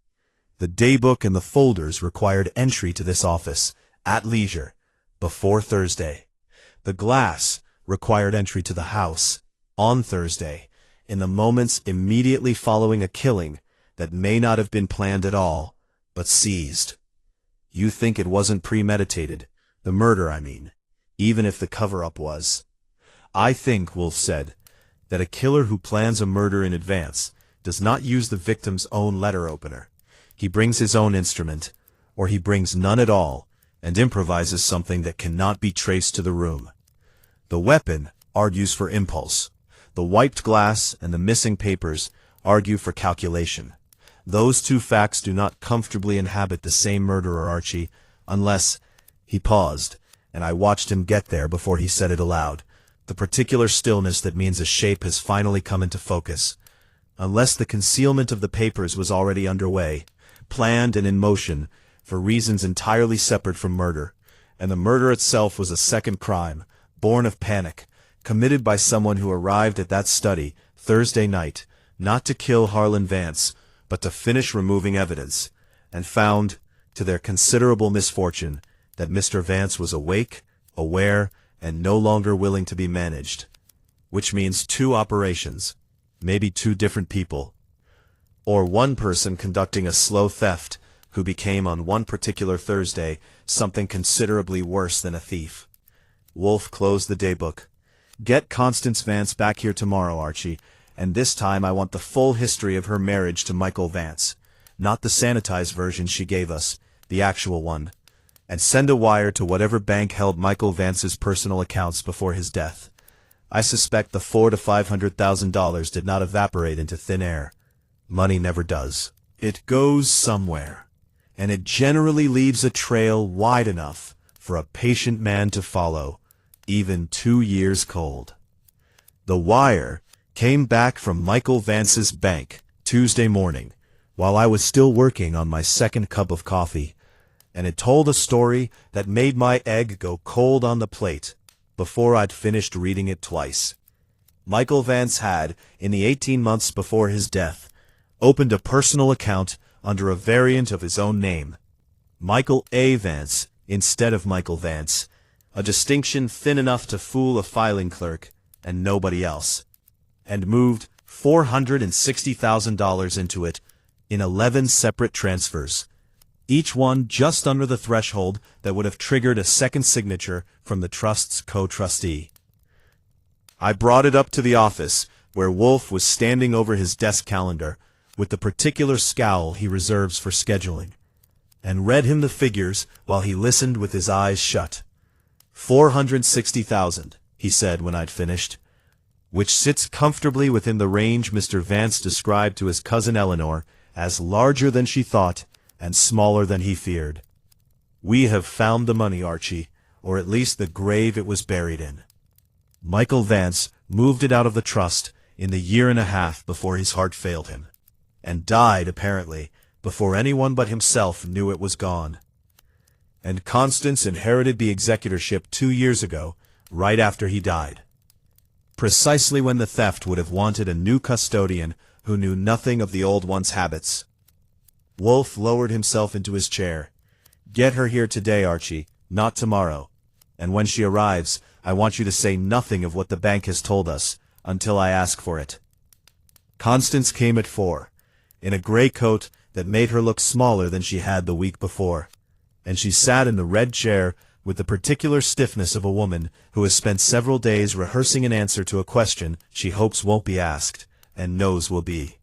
Speaker 1: The daybook and the folders required entry to this office, at leisure, before Thursday. The glass required entry to the house, on Thursday, in the moments immediately following a killing that may not have been planned at all, but seized. You think it wasn't premeditated, the murder I mean, even if the cover-up was. I think, Wolfe said, that a killer who plans a murder in advance does not use the victim's own letter opener. He brings his own instrument, or he brings none at all, and improvises something that cannot be traced to the room. The weapon argues for impulse. The wiped glass and the missing papers argue for calculation. Those 2 facts do not comfortably inhabit the same murderer, Archie, unless— He paused, and I watched him get there before he said it aloud, the particular stillness that means a shape has finally come into focus. Unless the concealment of the papers was already underway, planned and in motion, for reasons entirely separate from murder, and the murder itself was a second crime, born of panic, committed by someone who arrived at that study Thursday night, not to kill Harlan Vance, but to finish removing evidence, and found, to their considerable misfortune, that Mr. Vance was awake, aware, and no longer willing to be managed. Which means 2 operations, maybe 2 different people. Or one person conducting a slow theft, who became on one particular Thursday something considerably worse than a thief. Wolfe closed the daybook. "Get Constance Vance back here tomorrow, Archie, and this time I want the full history of her marriage to Michael Vance, not the sanitized version she gave us, the actual one. And send a wire to whatever bank held Michael Vance's personal accounts before his death. I suspect the $400,000 to $500,000 did not evaporate into thin air. Money never does. It goes somewhere, and it generally leaves a trail wide enough for a patient man to follow, even 2 years cold. The wire came back from Michael Vance's bank Tuesday morning, while I was still working on my second cup of coffee, and it told a story that made my egg go cold on the plate before I'd finished reading it twice. Michael Vance had, in the 18 months before his death, opened a personal account under a variant of his own name, Michael A. Vance, instead of Michael Vance, a distinction thin enough to fool a filing clerk and nobody else, and moved $460,000 into it in 11 separate transfers, each one just under the threshold that would have triggered a second signature from the trust's co-trustee. I brought it up to the office, where Wolfe was standing over his desk calendar, with the particular scowl he reserves for scheduling, and read him the figures while he listened with his eyes shut. $460,000, he said when I'd finished, which sits comfortably within the range Mr. Vance described to his cousin Eleanor as larger than she thought and smaller than he feared. We have found the money, Archie, or at least the grave it was buried in. Michael Vance moved it out of the trust in the year and a half before his heart failed him, and died, apparently, before anyone but himself knew it was gone. And Constance inherited the executorship 2 years ago, right after he died, precisely when the theft would have wanted a new custodian who knew nothing of the old one's habits. Wolfe lowered himself into his chair. Get her here today, Archie, not tomorrow. And when she arrives, I want you to say nothing of what the bank has told us, until I ask for it. Constance came at 4, in a gray coat that made her look smaller than she had the week before, and she sat in the red chair with the particular stiffness of a woman who has spent several days rehearsing an answer to a question she hopes won't be asked, and knows will be.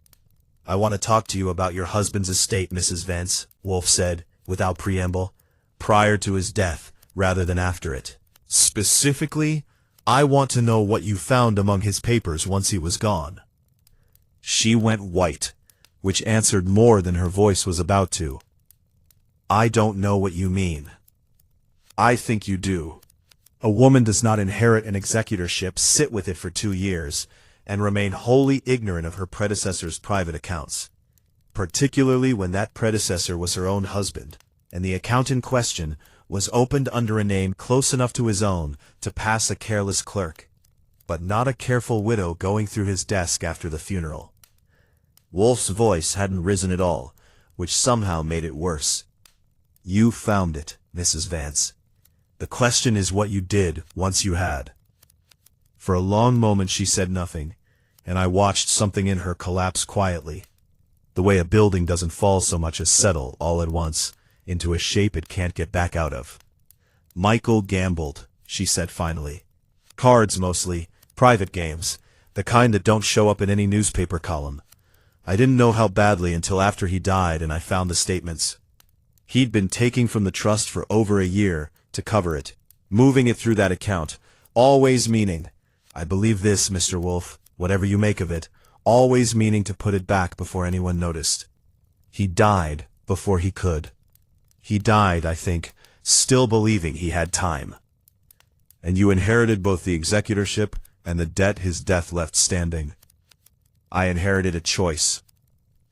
Speaker 1: I want to talk to you about your husband's estate, Mrs. Vance, Wolfe said, without preamble, prior to his death, rather than after it. Specifically, I want to know what you found among his papers once he was gone. She went white, which answered more than her voice was about to. I don't know what you mean. I think you do. A woman does not inherit an executorship, sit with it for 2 years, and remain wholly ignorant of her predecessor's private accounts, particularly when that predecessor was her own husband, and the account in question was opened under a name close enough to his own to pass a careless clerk, but not a careful widow going through his desk after the funeral. Wolfe's voice hadn't risen at all, which somehow made it worse. You found it, Mrs. Vance. The question is what you did once you had. For a long moment she said nothing, and I watched something in her collapse quietly, the way a building doesn't fall so much as settle all at once into a shape it can't get back out of. Michael gambled, she said finally. Cards mostly, private games, the kind that don't show up in any newspaper column. I didn't know how badly until after he died and I found the statements. He'd been taking from the trust for over a year to cover it, moving it through that account, always meaning, I believe this, Mr. Wolfe, whatever you make of it, always meaning to put it back before anyone noticed. He died before he could. He died, I think, still believing he had time. And you inherited both the executorship and the debt his death left standing. I inherited a choice.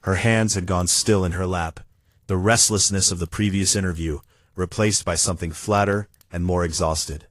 Speaker 1: Her hands had gone still in her lap, the restlessness of the previous interview, replaced by something flatter and more exhausted.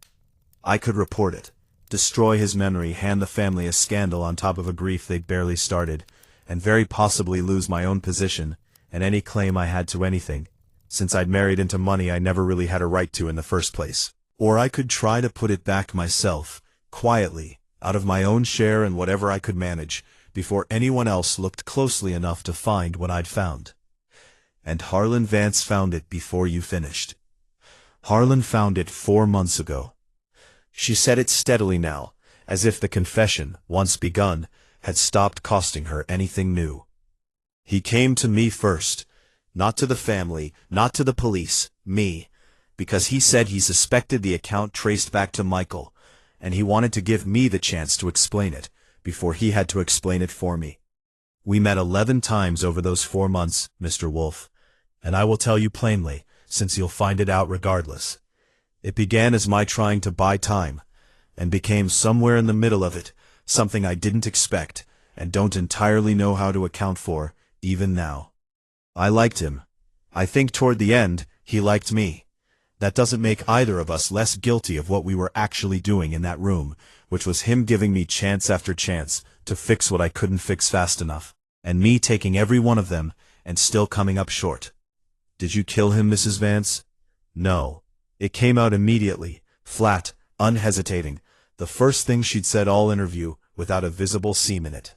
Speaker 1: I could report it, destroy his memory, hand the family a scandal on top of a grief they'd barely started, and very possibly lose my own position and any claim I had to anything, since I'd married into money I never really had a right to in the first place. Or I could try to put it back myself, quietly, out of my own share and whatever I could manage, before anyone else looked closely enough to find what I'd found. And Harlan Vance found it before you finished. Harlan found it 4 months ago. She said it steadily now, as if the confession, once begun, had stopped costing her anything new. He came to me first, not to the family, not to the police, me, because he said he suspected the account traced back to Michael, and he wanted to give me the chance to explain it, before he had to explain it for me. We met 11 times over those 4 months, Mr. Wolfe, and I will tell you plainly, since you'll find it out regardless. It began as my trying to buy time, and became somewhere in the middle of it, something I didn't expect, and don't entirely know how to account for, even now. I liked him. I think toward the end, he liked me. That doesn't make either of us less guilty of what we were actually doing in that room, which was him giving me chance after chance to fix what I couldn't fix fast enough, and me taking every one of them and still coming up short. Did you kill him, Mrs. Vance? No. It came out immediately, flat, unhesitating, the first thing she'd said all interview, without a visible seam in it.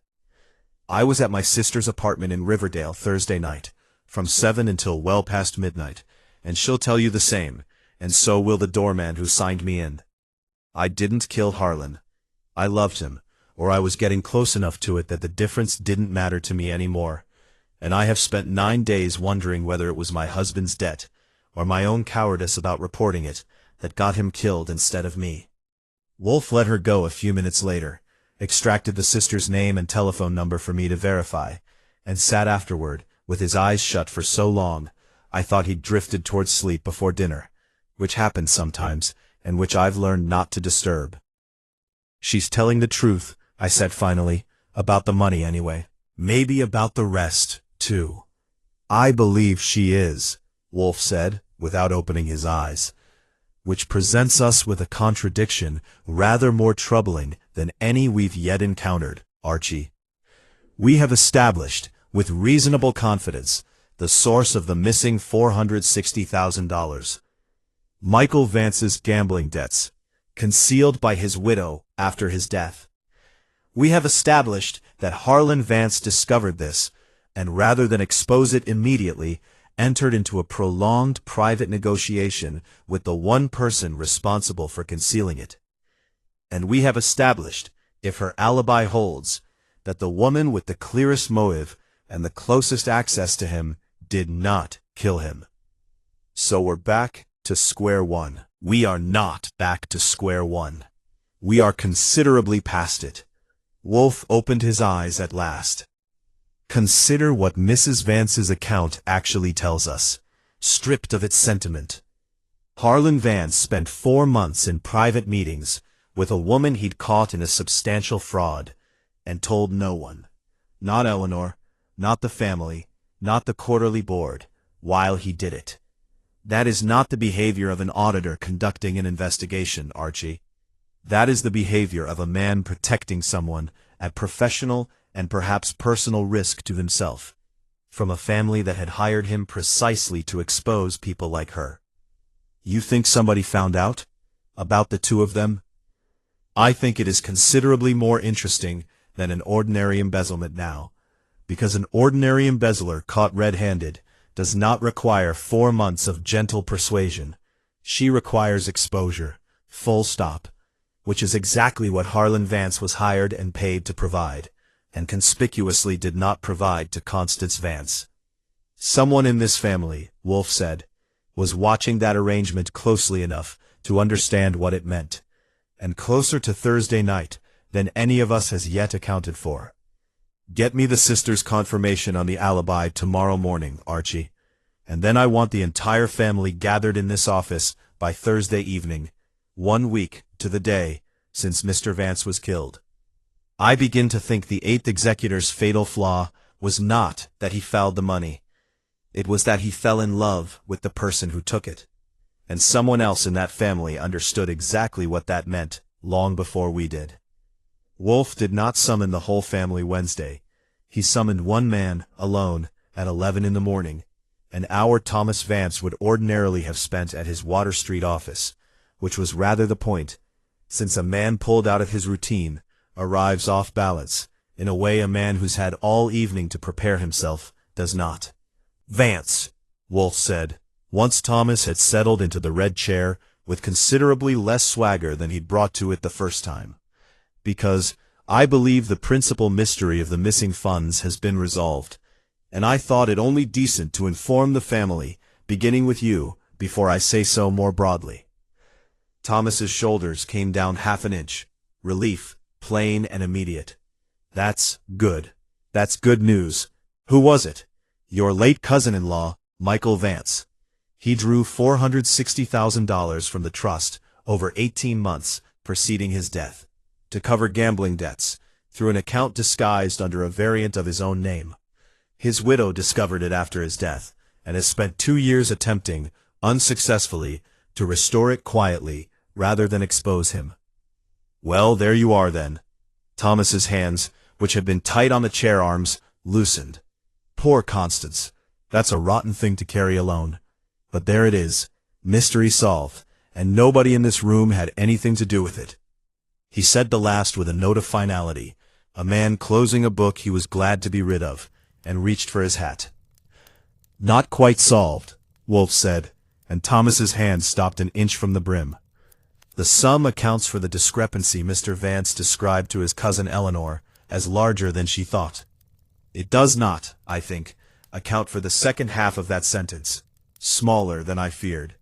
Speaker 1: I was at my sister's apartment in Riverdale Thursday night, from 7 until well past midnight, and she'll tell you the same, and so will the doorman who signed me in. I didn't kill Harlan. I loved him, or I was getting close enough to it that the difference didn't matter to me anymore, and I have spent 9 days wondering whether it was my husband's debt, or my own cowardice about reporting it, that got him killed instead of me. Wolfe let her go a few minutes later, extracted the sister's name and telephone number for me to verify, and sat afterward, with his eyes shut for so long, I thought he'd drifted towards sleep before dinner, which happens sometimes, and which I've learned not to disturb. She's telling the truth, I said finally, about the money anyway. Maybe about the rest, too. I believe she is, Wolfe said, without opening his eyes, which presents us with a contradiction rather more troubling than any we've yet encountered, Archie. We have established, with reasonable confidence, the source of the missing $460,000. Michael Vance's gambling debts, concealed by his widow after his death. We have established that Harlan Vance discovered this, and rather than expose it immediately, entered into a prolonged private negotiation with the one person responsible for concealing it. And we have established, if her alibi holds, that the woman with the clearest motive and the closest access to him did not kill him. So we're back to square one. We are not back to square one. We are considerably past it. Wolfe opened his eyes at last. Consider what Mrs. Vance's account actually tells us, stripped of its sentiment. Harlan Vance spent 4 months in private meetings with a woman he'd caught in a substantial fraud, and told no one. Not Eleanor, not the family, not the quarterly board, while he did it. That is not the behavior of an auditor conducting an investigation, Archie. That is the behavior of a man protecting someone at professional and perhaps personal risk to himself, from a family that had hired him precisely to expose people like her. You think somebody found out? About the two of them? I think it is considerably more interesting than an ordinary embezzlement now, because an ordinary embezzler caught red-handed does not require 4 months of gentle persuasion. She requires exposure, full stop, which is exactly what Harlan Vance was hired and paid to provide, and conspicuously did not provide to Constance Vance. Someone in this family, Wolfe said, was watching that arrangement closely enough to understand what it meant, and closer to Thursday night than any of us has yet accounted for. Get me the sister's confirmation on the alibi tomorrow morning, Archie, and then I want the entire family gathered in this office by Thursday evening, 1 week to the day since Mr. Vance was killed. I begin to think the Eighth Executor's fatal flaw was not that he fouled the money. It was that he fell in love with the person who took it, and someone else in that family understood exactly what that meant long before we did. Wolfe did not summon the whole family Wednesday. He summoned one man, alone, at 11 in the morning, an hour Thomas Vance would ordinarily have spent at his Water Street office, which was rather the point, since a man pulled out of his routine arrives off balance, in a way a man who's had all evening to prepare himself does not. Vance, Wolfe said, once Thomas had settled into the red chair with considerably less swagger than he'd brought to it the first time. Because I believe the principal mystery of the missing funds has been resolved, and I thought it only decent to inform the family, beginning with you, before I say so more broadly. Thomas's shoulders came down half an inch. Relief, plain and immediate. That's good. That's good news. Who was it? Your late cousin-in-law, Michael Vance. He drew $460,000 from the trust over 18 months preceding his death, to cover gambling debts, through an account disguised under a variant of his own name. His widow discovered it after his death, and has spent 2 years attempting, unsuccessfully, to restore it quietly, rather than expose him. Well, there you are then. Thomas's hands, which had been tight on the chair arms, loosened. Poor Constance. That's a rotten thing to carry alone. But there it is, mystery solved, and nobody in this room had anything to do with it. He said the last with a note of finality, a man closing a book he was glad to be rid of, and reached for his hat. Not quite solved, Wolfe said, and Thomas's hand stopped an inch from the brim. The sum accounts for the discrepancy Mr. Vance described to his cousin Eleanor as larger than she thought. It does not, I think, account for the second half of that sentence, smaller than I feared.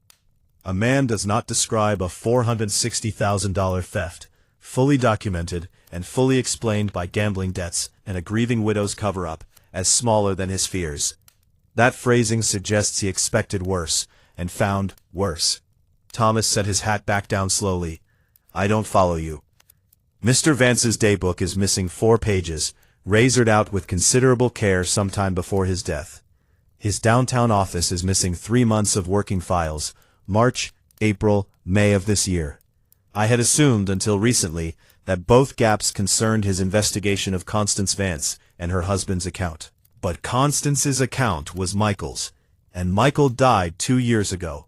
Speaker 1: A man does not describe a $460,000 theft, fully documented and fully explained by gambling debts and a grieving widow's cover-up, as smaller than his fears. That phrasing suggests he expected worse, and found worse. Thomas set his hat back down slowly. I don't follow you. Mr. Vance's daybook is missing 4 pages, razored out with considerable care sometime before his death. His downtown office is missing 3 months of working files, March, April, May of this year. I had assumed until recently that both gaps concerned his investigation of Constance Vance and her husband's account. But Constance's account was Michael's, and Michael died 2 years ago.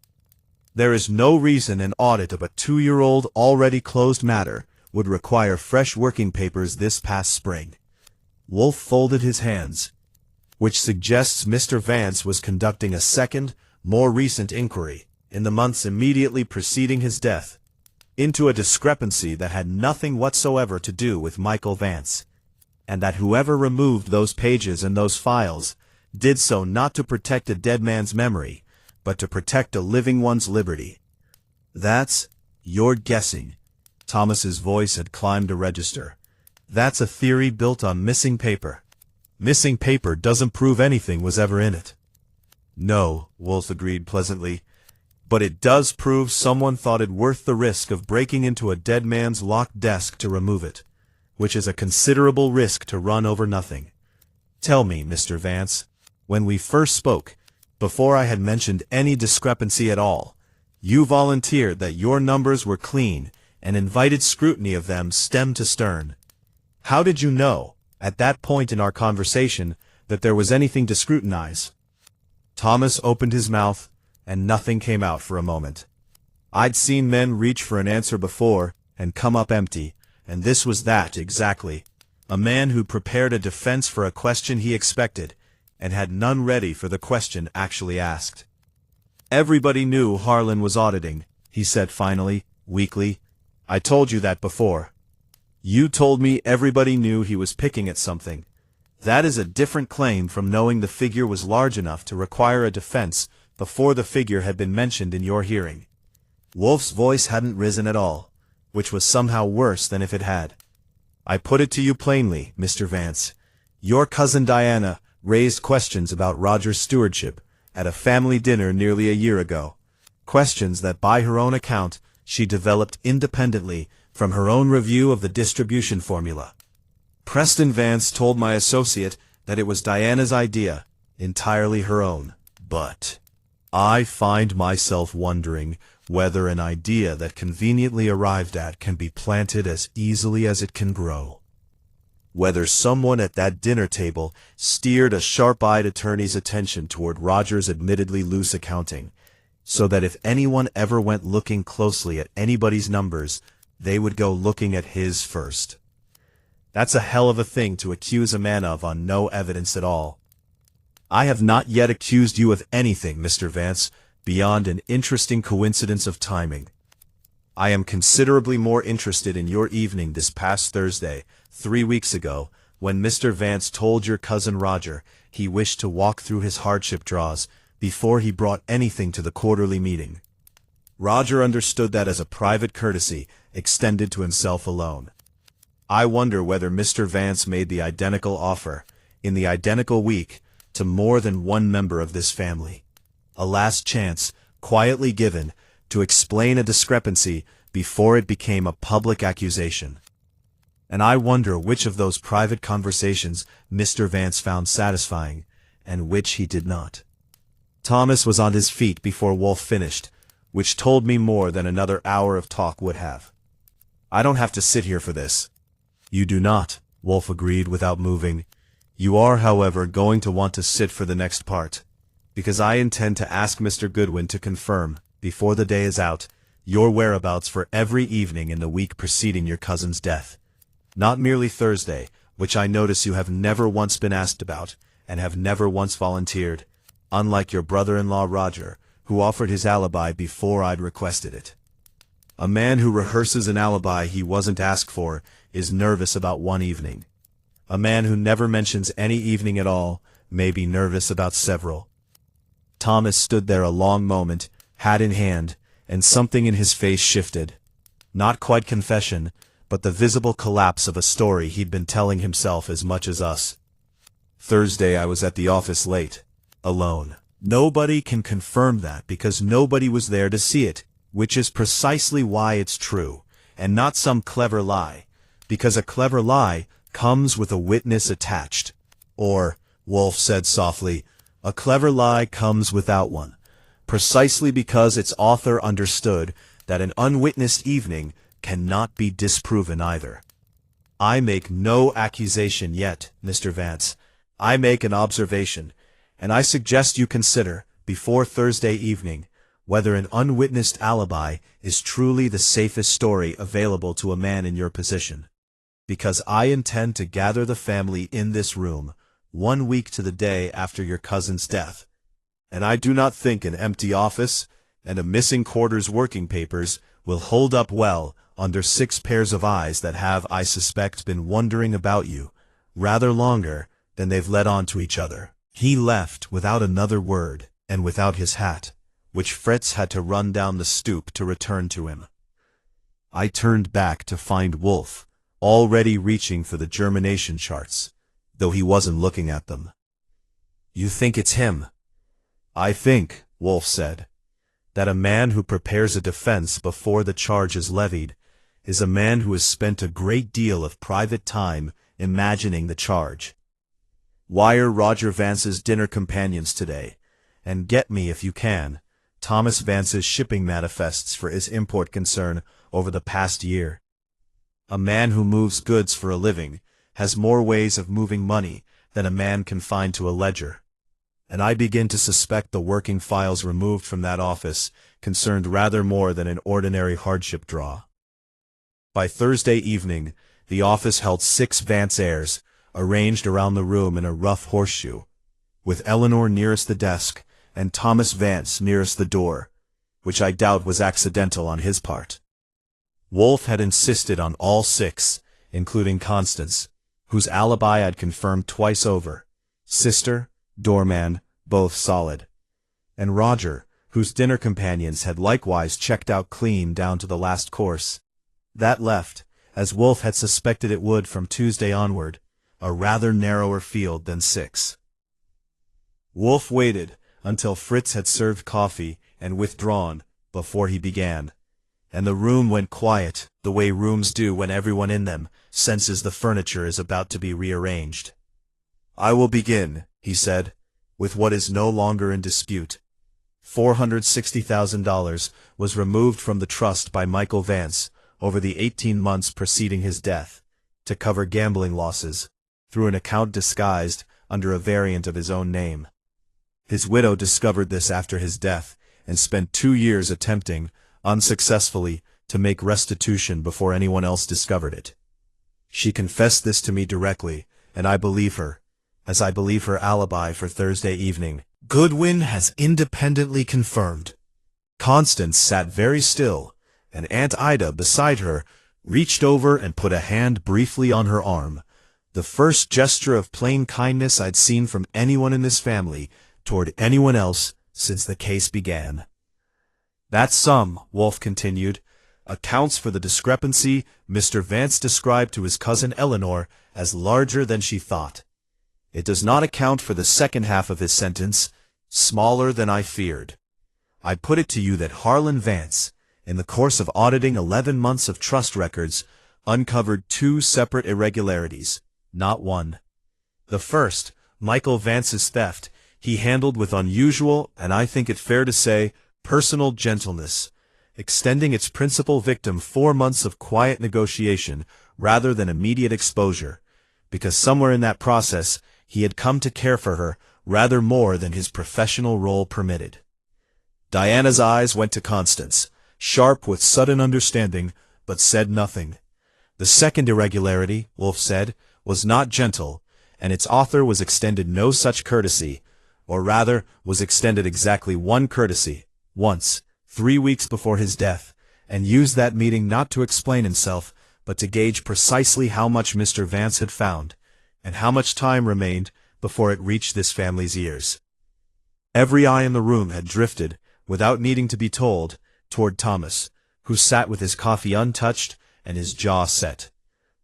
Speaker 1: There is no reason an audit of a 2-year-old already closed matter would require fresh working papers this past spring. Wolfe folded his hands, which suggests Mr. Vance was conducting a second, more recent inquiry, in the months immediately preceding his death, into a discrepancy that had nothing whatsoever to do with Michael Vance, and that whoever removed those pages and those files did so not to protect a dead man's memory, but to protect a living one's liberty. You're guessing. Thomas's voice had climbed a register. That's a theory built on missing paper. Missing paper doesn't prove anything was ever in it. No, Wolfe agreed pleasantly, but it does prove someone thought it worth the risk of breaking into a dead man's locked desk to remove it, which is a considerable risk to run over nothing. Tell me, Mr. Vance, when we first spoke, before I had mentioned any discrepancy at all, you volunteered that your numbers were clean and invited scrutiny of them stem to stern. How did you know, at that point in our conversation, that there was anything to scrutinize? Thomas opened his mouth, and nothing came out for a moment. I'd seen men reach for an answer before and come up empty, and this was that exactly. A man who prepared a defense for a question he expected, and had none ready for the question actually asked. Everybody knew Harlan was auditing, he said finally, weakly. I told you that before. You told me everybody knew he was picking at something. That is a different claim from knowing the figure was large enough to require a defense before the figure had been mentioned in your hearing. Wolfe's voice hadn't risen at all, which was somehow worse than if it had. I put it to you plainly, Mr. Vance. Your cousin Diana raised questions about Roger's stewardship at a family dinner nearly a year ago. Questions that by her own account she developed independently from her own review of the distribution formula. Preston Vance told my associate that it was Diana's idea, entirely her own. But I find myself wondering whether an idea that conveniently arrived at can be planted as easily as it can grow. Whether someone at that dinner table steered a sharp-eyed attorney's attention toward Roger's admittedly loose accounting, so that if anyone ever went looking closely at anybody's numbers, they would go looking at his first. That's a hell of a thing to accuse a man of on no evidence at all. I have not yet accused you of anything, Mr. Vance, beyond an interesting coincidence of timing. I am considerably more interested in your evening this past Thursday, 3 weeks ago, when Mr. Vance told your cousin Roger he wished to walk through his hardship draws before he brought anything to the quarterly meeting. Roger understood that as a private courtesy extended to himself alone. I wonder whether Mr. Vance made the identical offer, in the identical week, to more than one member of this family. A last chance, quietly given, to explain a discrepancy before it became a public accusation. And I wonder which of those private conversations Mr. Vance found satisfying, and which he did not. Thomas was on his feet before Wolfe finished, which told me more than another hour of talk would have. I don't have to sit here for this. You do not, Wolfe agreed without moving. You are, however, going to want to sit for the next part, because I intend to ask Mr. Goodwin to confirm, before the day is out, your whereabouts for every evening in the week preceding your cousin's death. Not merely Thursday, which I notice you have never once been asked about, and have never once volunteered, unlike your brother-in-law Roger, who offered his alibi before I'd requested it. A man who rehearses an alibi he wasn't asked for is nervous about one evening. A man who never mentions any evening at all may be nervous about several. Thomas stood there a long moment, hat in hand, and something in his face shifted. Not quite confession, but the visible collapse of a story he'd been telling himself as much as us. Thursday I was at the office late, alone. Nobody can confirm that because nobody was there to see it, which is precisely why it's true, and not some clever lie, because a clever lie comes with a witness attached. Or, Wolfe said softly, a clever lie comes without one, precisely because its author understood that an unwitnessed evening cannot be disproven either. I make no accusation yet, Mr. Vance. I make an observation, and I suggest you consider, before Thursday evening, whether an unwitnessed alibi is truly the safest story available to a man in your position. Because I intend to gather the family in this room 1 week to the day after your cousin's death, and I do not think an empty office and a missing quarter's working papers will hold up well under 6 pairs of eyes that have, I suspect, been wondering about you rather longer than they've let on to each other. He left without another word, and without his hat, which Fritz had to run down the stoop to return to him. I turned back to find Wolfe, already reaching for the germination charts, though he wasn't looking at them. You think it's him? I think, Wolfe said, that a man who prepares a defense before the charge is levied is a man who has spent a great deal of private time imagining the charge. Wire Roger Vance's dinner companions today, and get me, if you can, Thomas Vance's shipping manifests for his import concern over the past year. A man who moves goods for a living has more ways of moving money than a man confined to a ledger. And I begin to suspect the working files removed from that office concerned rather more than an ordinary hardship draw. By Thursday evening, the office held 6 Vance heirs, arranged around the room in a rough horseshoe, with Eleanor nearest the desk and Thomas Vance nearest the door, which I doubt was accidental on his part. Wolfe had insisted on all 6, including Constance, whose alibi I'd confirmed twice over, sister, doorman, both solid, and Roger, whose dinner companions had likewise checked out clean down to the last course. That left, as Wolfe had suspected it would from Tuesday onward, a rather narrower field than 6. Wolfe waited until Fritz had served coffee and withdrawn before he began, and the room went quiet, the way rooms do when everyone in them senses the furniture is about to be rearranged. I will begin, he said, with what is no longer in dispute. $460,000 was removed from the trust by Michael Vance over the 18 months preceding his death, to cover gambling losses, through an account disguised under a variant of his own name. His widow discovered this after his death, and spent 2 years attempting, unsuccessfully, to make restitution before anyone else discovered it. She confessed this to me directly, and I believe her, as I believe her alibi for Thursday evening. Goodwin has independently confirmed. Constance sat very still, and Aunt Ida, beside her, reached over and put a hand briefly on her arm, the first gesture of plain kindness I'd seen from anyone in this family toward anyone else since the case began. That sum, Wolfe continued, accounts for the discrepancy Mr. Vance described to his cousin Eleanor as larger than she thought. It does not account for the second half of his sentence, smaller than I feared. I put it to you that Harlan Vance, in the course of auditing 11 months of trust records, uncovered two separate irregularities, not one. The first, Michael Vance's theft, he handled with unusual, and I think it fair to say, personal gentleness, extending its principal victim 4 months of quiet negotiation rather than immediate exposure, because somewhere in that process he had come to care for her rather more than his professional role permitted. Diana's eyes went to Constance, sharp with sudden understanding, but said nothing. The second irregularity, Wolfe said, was not gentle, and its author was extended no such courtesy, or rather was extended exactly one courtesy, once, 3 weeks before his death, and used that meeting not to explain himself, but to gauge precisely how much Mr. Vance had found, and how much time remained before it reached this family's ears. Every eye in the room had drifted, without needing to be told, toward Thomas, who sat with his coffee untouched and his jaw set.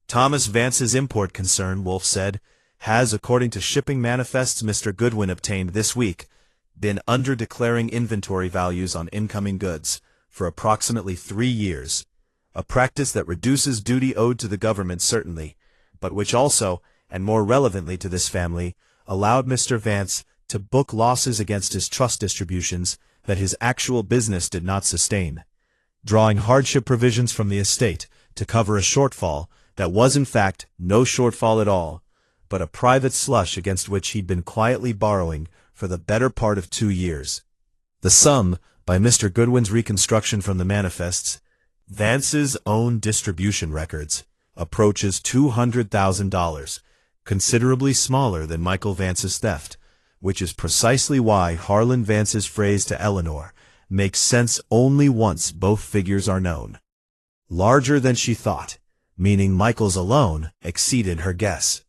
Speaker 1: Thomas Vance's import concern, Wolfe said, has, according to shipping manifests Mr. Goodwin obtained this week, been under-declaring inventory values on incoming goods for approximately 3 years, a practice that reduces duty owed to the government certainly, but which also, and more relevantly to this family, allowed Mr. Vance to book losses against his trust distributions that his actual business did not sustain, drawing hardship provisions from the estate to cover a shortfall that was in fact no shortfall at all, but a private slush against which he'd been quietly borrowing for the better part of 2 years. The sum, by Mr. Goodwin's reconstruction from the manifests, Vance's own distribution records, approaches $200,000, considerably smaller than Michael Vance's theft, which is precisely why Harlan Vance's phrase to Eleanor makes sense only once both figures are known. Larger than she thought, meaning Michael's alone exceeded her guess.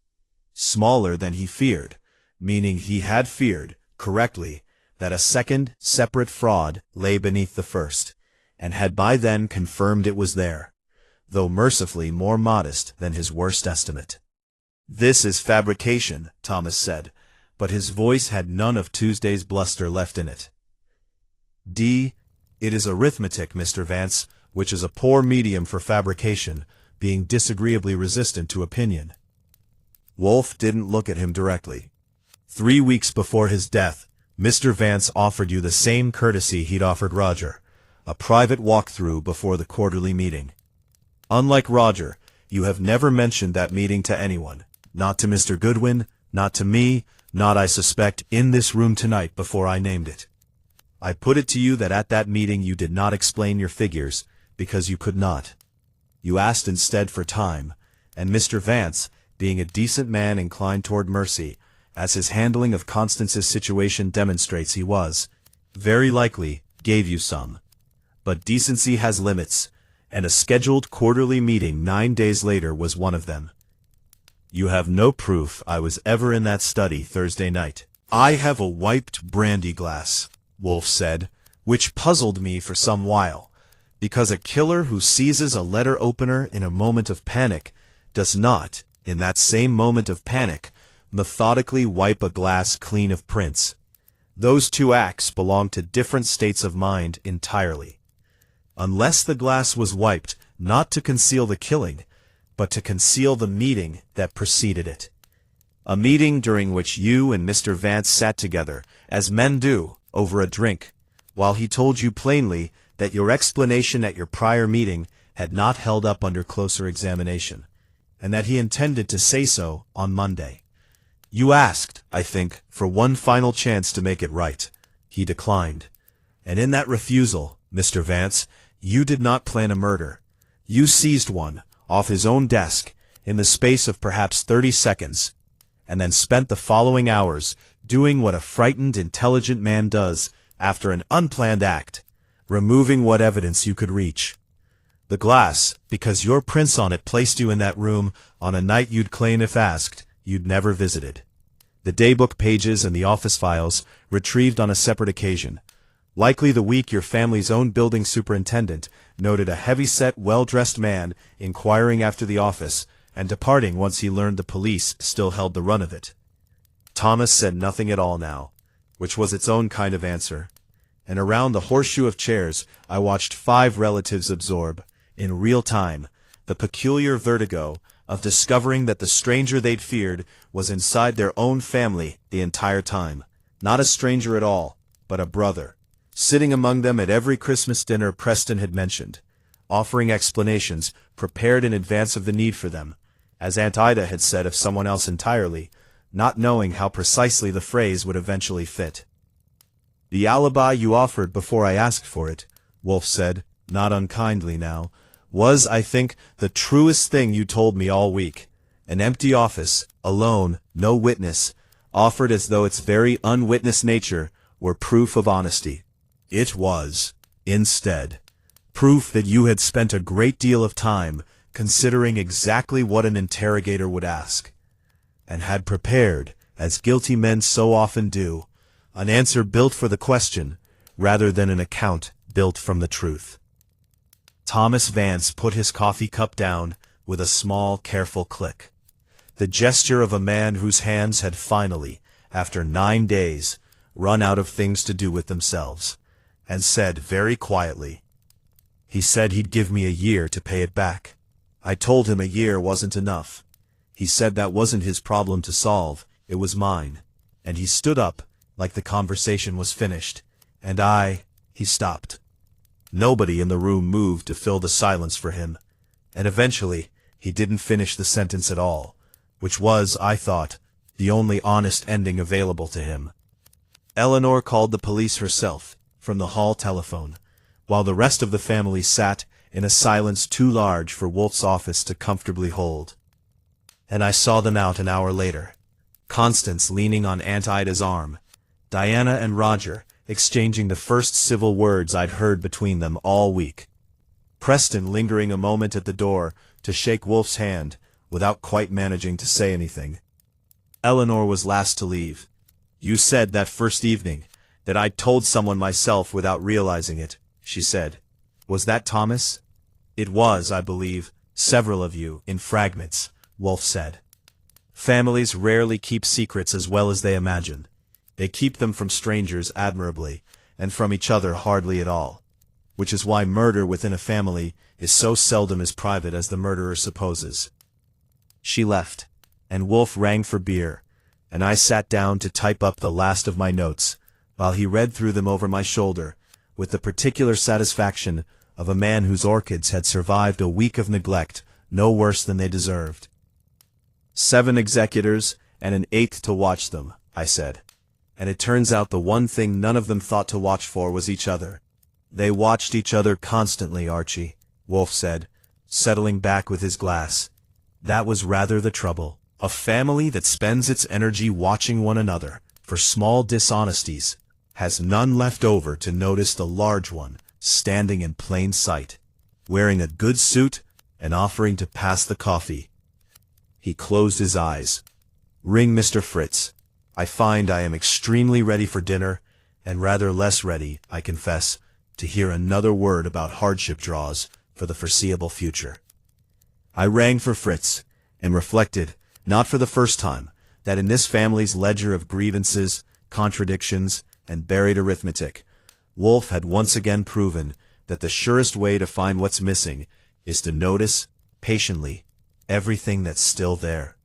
Speaker 1: Smaller than he feared, meaning he had feared, correctly, that a second, separate fraud lay beneath the first, and had by then confirmed it was there, though mercifully more modest than his worst estimate. "This is fabrication," Thomas said, but his voice had none of Tuesday's bluster left in it. "It is arithmetic, Mr. Vance, which is a poor medium for fabrication, being disagreeably resistant to opinion." Wolfe didn't look at him directly. 3 weeks before his death, Mr. Vance offered you the same courtesy he'd offered Roger, a private walkthrough before the quarterly meeting. Unlike Roger, you have never mentioned that meeting to anyone, not to Mr. Goodwin, not to me, not, I suspect, in this room tonight before I named it. I put it to you that at that meeting you did not explain your figures, because you could not. You asked instead for time, and Mr. Vance, being a decent man inclined toward mercy, as his handling of Constance's situation demonstrates he was, very likely, gave you some. But decency has limits, and a scheduled quarterly meeting 9 days later was one of them. You have no proof I was ever in that study Thursday night. "I have a wiped brandy glass," Wolfe said, which puzzled me for some while, because a killer who seizes a letter opener in a moment of panic does not, in that same moment of panic, methodically wipe a glass clean of prints. Those two acts belong to different states of mind entirely. Unless the glass was wiped not to conceal the killing, but to conceal the meeting that preceded it. A meeting during which you and Mr. Vance sat together, as men do, over a drink, while he told you plainly that your explanation at your prior meeting had not held up under closer examination, and that he intended to say so on Monday. You asked, I think, for one final chance to make it right. He declined. And in that refusal, Mr. Vance, you did not plan a murder. You seized one, off his own desk, in the space of perhaps 30 seconds, and then spent the following hours doing what a frightened, intelligent man does after an unplanned act, removing what evidence you could reach. The glass, because your prints on it placed you in that room on a night you'd claim if asked, you'd never visited. The daybook pages and the office files, retrieved on a separate occasion. Likely the week your family's own building superintendent noted a heavy-set, well-dressed man inquiring after the office and departing once he learned the police still held the run of it. Thomas said nothing at all now, which was its own kind of answer, and around the horseshoe of chairs I watched 5 relatives absorb, in real time, the peculiar vertigo of discovering that the stranger they'd feared was inside their own family the entire time. Not a stranger at all, but a brother, sitting among them at every Christmas dinner Preston had mentioned, offering explanations prepared in advance of the need for them, as Aunt Ida had said of someone else entirely, not knowing how precisely the phrase would eventually fit. "The alibi you offered before I asked for it," Wolfe said, not unkindly now, "was, I think, the truest thing you told me all week. An empty office, alone, no witness, offered as though its very unwitnessed nature were proof of honesty. It was, instead, proof that you had spent a great deal of time considering exactly what an interrogator would ask, and had prepared, as guilty men so often do, an answer built for the question, rather than an account built from the truth." Thomas Vance put his coffee cup down with a small, careful click, the gesture of a man whose hands had finally, after 9 days, run out of things to do with themselves, and said very quietly, "He said he'd give me a year to pay it back. I told him a year wasn't enough. He said that wasn't his problem to solve, it was mine." And he stood up, like the conversation was finished, and he stopped. Nobody in the room moved to fill the silence for him, and eventually he didn't finish the sentence at all, which was, I thought, the only honest ending available to him. Eleanor called the police herself, from the hall telephone, while the rest of the family sat in a silence too large for Wolfe's office to comfortably hold. And I saw them out an hour later, Constance leaning on Aunt Ida's arm, Diana and Roger exchanging the first civil words I'd heard between them all week, Preston lingering a moment at the door to shake Wolfe's hand without quite managing to say anything. Eleanor was last to leave. "You said that first evening that I'd told someone myself without realizing it," she said. "Was that Thomas?" "It was, I believe, several of you, in fragments," Wolfe said. "Families rarely keep secrets as well as they imagine. They keep them from strangers admirably, and from each other hardly at all, which is why murder within a family is so seldom as private as the murderer supposes." She left, and Wolfe rang for beer, and I sat down to type up the last of my notes, while he read through them over my shoulder, with the particular satisfaction of a man whose orchids had survived a week of neglect no worse than they deserved. 7 executors, and an 8th to watch them, I said. And it turns out the one thing none of them thought to watch for was each other. "They watched each other constantly, Archie," Wolfe said, settling back with his glass. "That was rather the trouble. A family that spends its energy watching one another for small dishonesties has none left over to notice the large one standing in plain sight, wearing a good suit and offering to pass the coffee." He closed his eyes. "Ring Mr. Fritz. I find I am extremely ready for dinner, and rather less ready, I confess, to hear another word about hardship draws for the foreseeable future." I rang for Fritz, and reflected, not for the first time, that in this family's ledger of grievances, contradictions, and buried arithmetic, Wolfe had once again proven that the surest way to find what's missing is to notice, patiently, everything that's still there.